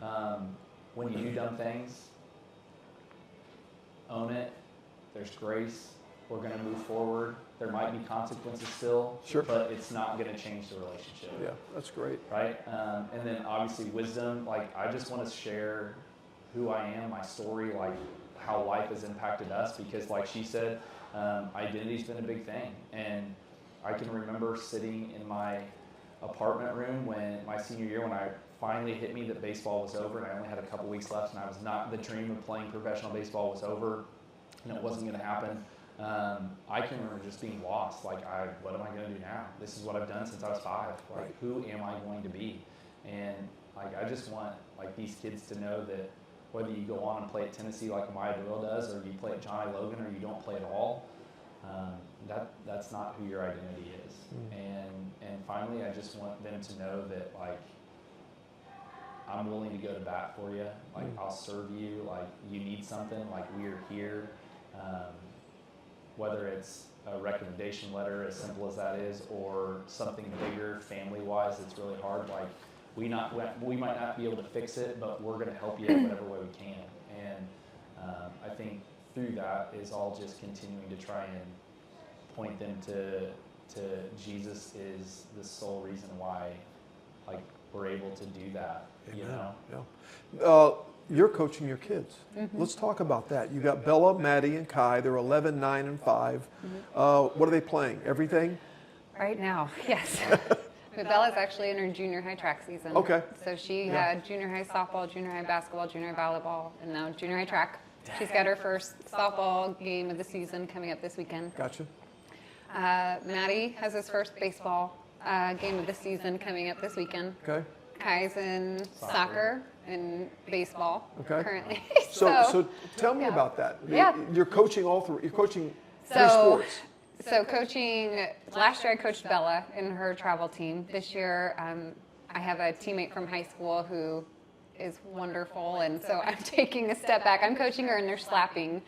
When you do dumb things, own it. There's grace. We're going to move forward. There might be consequences still, Sure. but it's not going to change the relationship. Yeah, that's great. Right? And then obviously wisdom. Like, I just want to share who I am, my story, like how life has impacted us. Because, like she said, identity's been a big thing. And I can remember sitting in my apartment room when my senior year, when I finally hit me that baseball was over and I only had a couple weeks left, and I was not, the dream of playing professional baseball was over and it wasn't going to happen. I can remember just being lost. Like, what am I going to do now? This is what I've done since I was 5. Like, who am I going to be? And like, I just want like these kids to know that whether you go on and play at Tennessee like Maya Doyle does, or you play at Johnny Logan, or you don't play at all, that's not who your identity is. And finally, I just want them to know that, like, I'm willing to go to bat for you. Like, I'll serve you. Like, you need something, like, we're here. Whether it's a recommendation letter, as simple as that is, or something bigger, family-wise, that's really hard. Like, we might not be able to fix it, but we're going to help you in whatever way we can. And I think through that is all just continuing to try and point them to Jesus is the sole reason why, like, we're able to do that. Amen. You know? Yeah. You're coaching your kids. Let's talk about that. You got Bella, Maddie, and Kai. They're 11, 9, and 5. What are they playing? Everything? Right now, yes. But Bella's actually in her junior high track season. Okay. So she had junior high softball, junior high basketball, junior high volleyball, and now junior high track. She's got her first softball game of the season coming up this weekend. Gotcha. Maddie has his first baseball game of the season coming up this weekend. Okay. Kai's in soccer and baseball currently. So tell me about that. Yeah. You're coaching all three. You're coaching three So- sports. So coaching, last year I coached Bella in her travel team. This year I have a teammate from high school who is wonderful, and so I'm taking a step back. I'm coaching her in their slapping.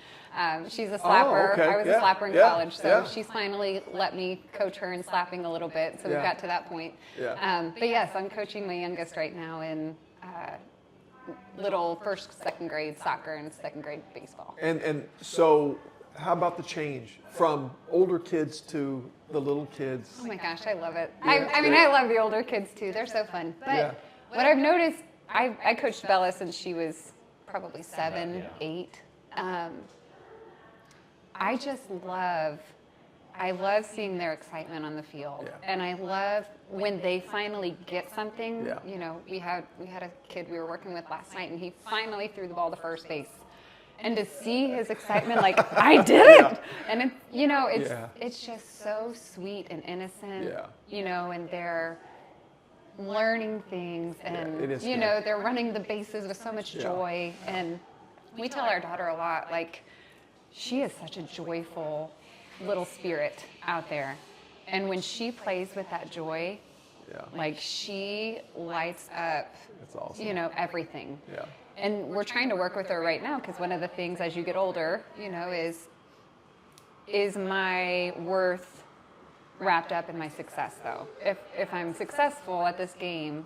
She's a slapper. okay. I was a Yeah. slapper in Yeah. college, so Yeah. she's finally let me coach her in slapping a little bit, so we've Yeah. got to that point. Yeah. But yes, I'm coaching my youngest right now in little first, second grade soccer and second grade baseball. And so how about the change from older kids to the little kids? Oh my gosh, I love it. Yeah. I mean, I love the older kids too. They're so fun. But Yeah. what I've noticed, I coached Bella since she was probably 7, 8. I love seeing their excitement on the field. Yeah. And I love when they finally get something. Yeah. You know, we had a kid we were working with last night, and he finally threw the ball to first base. And to see his excitement, like, I did it! And it, you know, it's just so sweet and innocent. Yeah. You know, and they're learning things, and it is you good. know, they're running the bases with so much joy. And we tell our daughter a lot, like, she is such a joyful little spirit out there. And when she plays with that joy, like, she lights up, That's awesome. you know, everything. Yeah. And we're trying to work with her right now, because one of the things as you get older, you know, is my worth wrapped up in my success, though. If I'm successful at this game,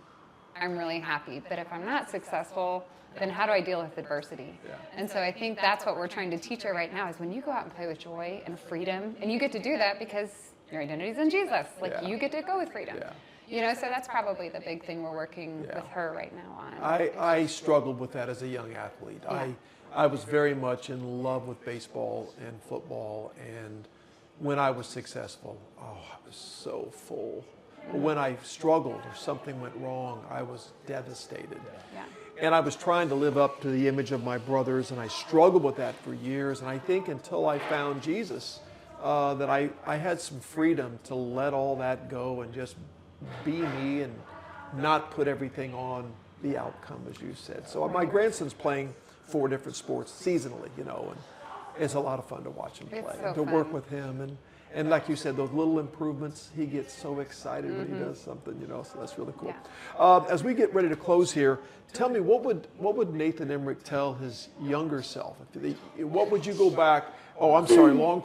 I'm really happy. But if I'm not successful, then how do I deal with adversity? Yeah. And so I think that's what we're trying to teach her right now, is when you go out and play with joy and freedom, and you get to do that because your identity's in Jesus. Like, you get to go with freedom. Yeah. You know, so that's probably the big thing we're working with her right now on. I struggled with that as a young athlete. Yeah. I was very much in love with baseball and football, and when I was successful, I was so full. But when I struggled or something went wrong, I was devastated. Yeah. And I was trying to live up to the image of my brothers, and I struggled with that for years. And I think until I found Jesus, that I had some freedom to let all that go and just be me and not put everything on the outcome, as you said. So my grandson's playing 4 different sports seasonally, you know, and it's a lot of fun to watch him play, It's so and to fun. work with him. And like you said, those little improvements, he gets so excited when he does something, so that's really cool. As we get ready to close here, tell me, what would Nathan Emrick tell his younger self? What would you go back? Oh, I'm sorry, long.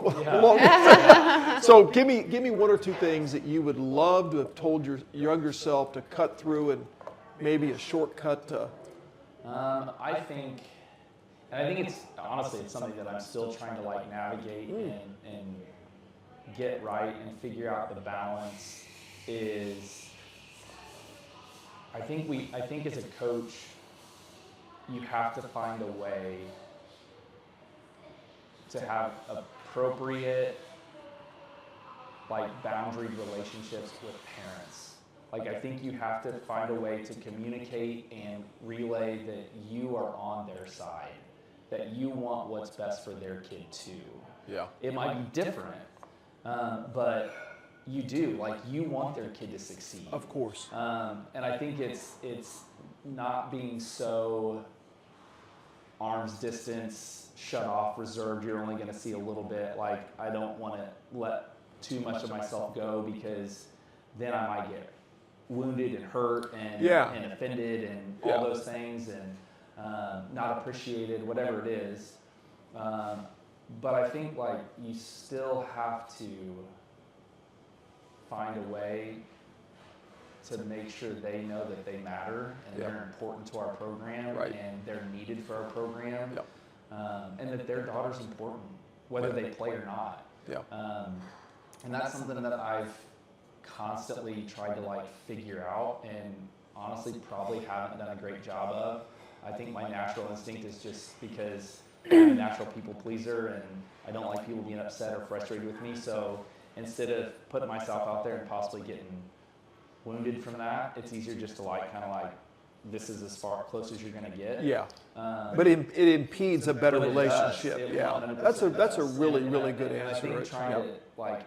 So give me one or two things that you would love to have told your younger self to cut through, and maybe a shortcut to. I think it's honestly, it's something that I'm still trying to navigate and get right and figure out the balance. Is I think as a coach, you have to find a way to have appropriate boundary relationships with parents. I think you have to find a way to communicate and relay that you are on their side, that you want what's best for their kid too. Yeah. It might be different, but you do. You want their kid to succeed. Of course. And I think it's not being so arm's distance, shut off, reserved. You're only going to see a little bit. I don't want to let too much of myself go, because then I might get wounded and hurt and offended and all those things, and not appreciated, whatever it is. But I think you still have to find a way to make sure they know that they matter and they're important to our program, and they're needed for our program, and that their daughter's important, whether they play or not. And that's something that I've constantly tried to figure out, and honestly probably haven't done a great job of. I think my natural instinct is just because I'm a natural people pleaser, and I don't like people being upset or frustrated with me. So instead of putting myself out there and possibly getting wounded from that, it's easier just to this is as close as you're going to get. But it impedes a better But it relationship. does. It Yeah, 100% that's a does. really And good and answer. I think trying to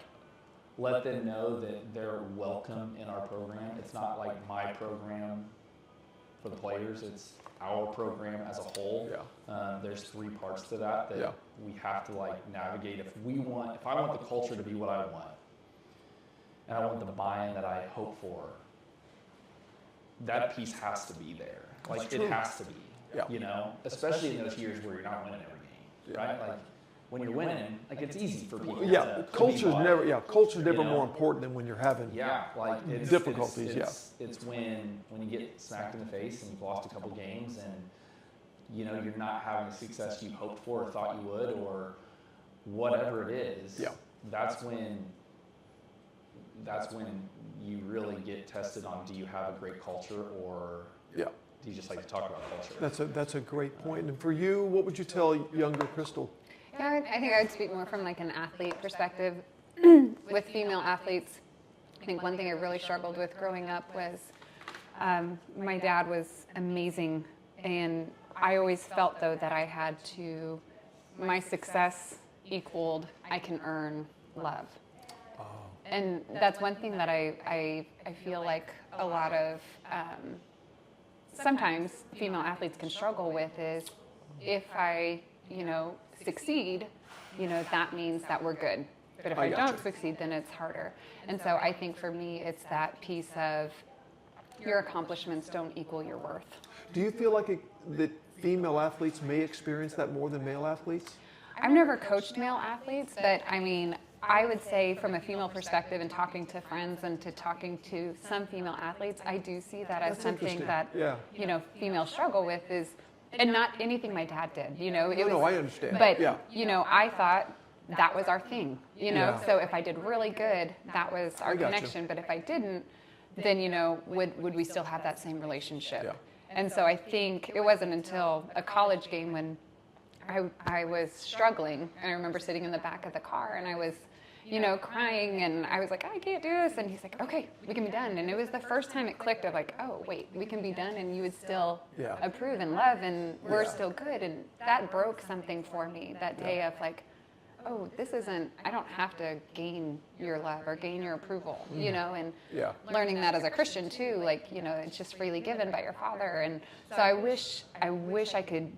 let them know that they're welcome in our program. It's not my program for the players. It's our program as a whole. There's three parts to that we have to navigate. If I want the culture to be what I want, and I want the buy-in that I hope for, that piece has to be there. It has to be. Especially in those years where you're not winning every game, right? When you're winning, it's easy for people. Culture's never more important than when you're having it's difficulties. It's when you get smacked in the face and you've lost a couple games, and you're not having the success you hoped for or thought you would, or whatever it is. That's when you really get tested on, do you have a great culture, or do you just like to talk about culture? That's a great point. And for you, what would you tell younger Krystal? Yeah, I think I would speak more from an athlete perspective. With female athletes, I think one thing I really struggled with growing up was my dad was amazing, and I always felt though that I had to, my success equaled I can earn love. And that's one thing that I feel like a lot of sometimes female athletes can struggle with is, if I succeed, that means that we're good. But if I don't succeed, then it's harder. And so I think for me, it's that piece of your accomplishments don't equal your worth. Do you feel that female athletes may experience that more than male athletes? I've never coached male athletes, but I would say from a female perspective, and talking to friends and talking to some female athletes, I do see that as something that, females struggle with is, and not anything my dad did, I understand. But, I thought that was our thing, so if I did really good, that was our connection. But if I didn't, then, would we still have that same relationship? And so I think it wasn't until a college game when I was struggling. I remember sitting in the back of the car, and I was, crying, and I was like, I can't do this. And he's like, okay, we can be done. And it was the first time it clicked of oh, wait, we can be done, and you would still approve and love, and we're still good. And that broke something for me that day of oh, this isn't, I don't have to gain your love or gain your approval, and learning that as a Christian too, it's just freely given by your Father. And so I wish I could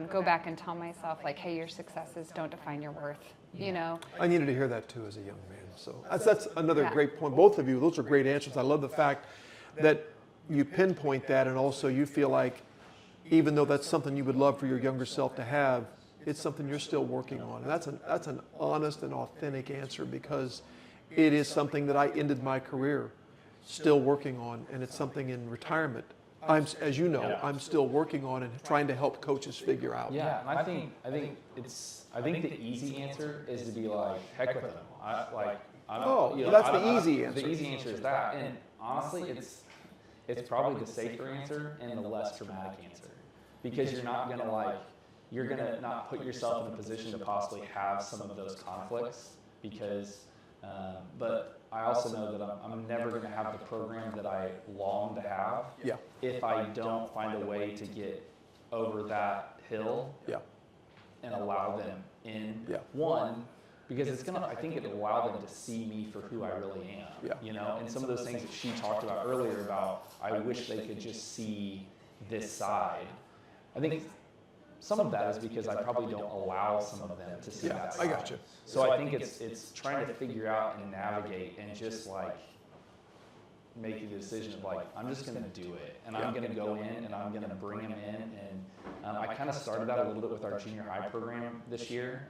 go back and tell myself, hey, your successes don't define your worth. you know. I needed to hear that too as a young man. So that's another Yeah. great point. Both of you, those are great answers. I love the fact that you pinpoint that, and also you feel like even though that's something you would love for your younger self to have, it's something you're still working on. And that's an honest and authentic answer, because it is something that I ended my career still working on, and it's something in retirement. As you know, I'm still working on and trying to help coaches figure out. Yeah, and I think the easy answer is to be like, heck with them. That's the easy answer. The easy answer is that, and honestly, it's probably the safer answer and the less traumatic answer, because you're gonna not put yourself in a position to possibly have some of those conflicts, because, but I also know that I'm never going to have the program that I long to have if I don't find a way to get over that hill and allow them in. One, because I think it'll allow them to see me for who I really am. You know, and some of those things that she talked about earlier about, I wish they could just see this side. I think some of that is because I probably don't allow some of them to see that side. I got you. So I think it's trying to figure out and navigate and just like make the decision of like, I'm just going to do it, and I'm going to go in and I'm going to bring them in. And I kind of started that a little bit with our junior high program this year,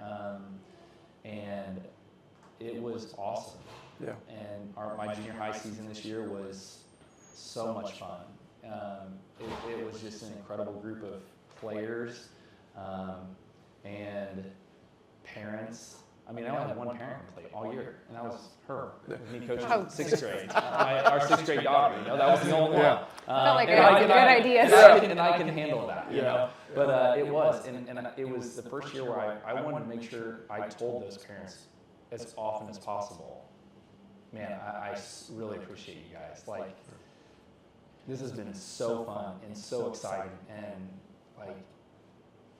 and it was awesome. Yeah. And my junior high season this year was so much fun. It was just an incredible group of players and parents. I mean, I only had one parent play all year, and that was her. With me coaching sixth grade. Our sixth grade daughter, you know, that was the only one. Felt like a good idea. And I can handle that, you know. But it was, and it was the first year where I wanted to make sure I told those parents as often as possible, man, I really appreciate you guys. Like, this has been so fun and so exciting, and like,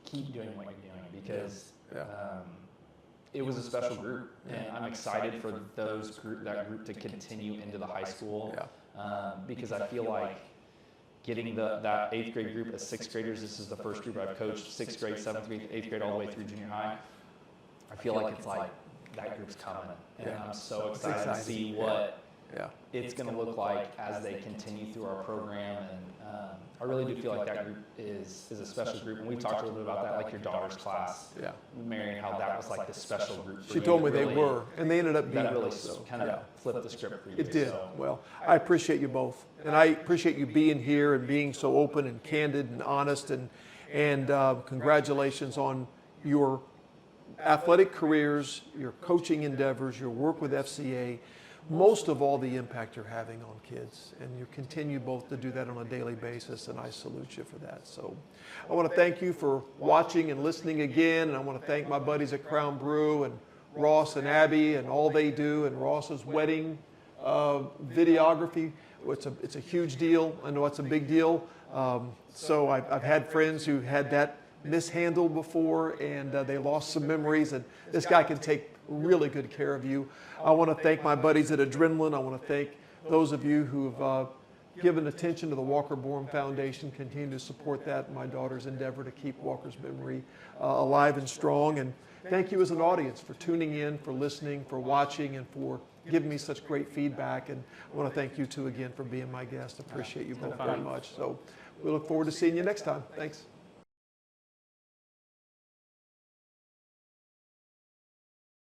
keep doing what you're doing, because it was a special group, and I'm excited for that group to continue into the high school, because I feel like getting that 8th grade group as 6th graders, this is the first group I've coached, 6th grade, 7th grade, 8th grade, all the way through junior high. I feel like it's like that group's coming, and I'm so excited to see what it's going to look like as they continue through our program. And I really do feel like that group is a special group, and we've talked a little bit about that, like your daughter's class, Mary, and how that was like the special group for She you. told me they were, and they ended up being That really so. kind of flipped the script for you. It did. So. Well, I appreciate you both, and I appreciate you being here and being so open and candid and honest, and congratulations on your athletic careers, your coaching endeavors, your work with FCA, most of all the impact you're having on kids, and you continue both to do that on a daily basis, and I salute you for that. So I want to thank you for watching and listening again, and I want to thank my buddies at Crown Brew and Ross and Abby and all they do, and Ross's wedding videography. It's a huge deal. I know it's a big deal. So I've had friends who had that mishandled before, and they lost some memories, and this guy can take really good care of you. I want to thank my buddies at Adrenaline. I want to thank those of you who've given attention to the Walker Bourne Foundation. Continue to support that, my daughter's endeavor to keep Walker's memory alive and strong. And thank you as an audience for tuning in, for listening, for watching, and for giving me such great feedback. And I want to thank you two again for being my guest. Appreciate you both very much. So we look forward to seeing you next time. Thanks.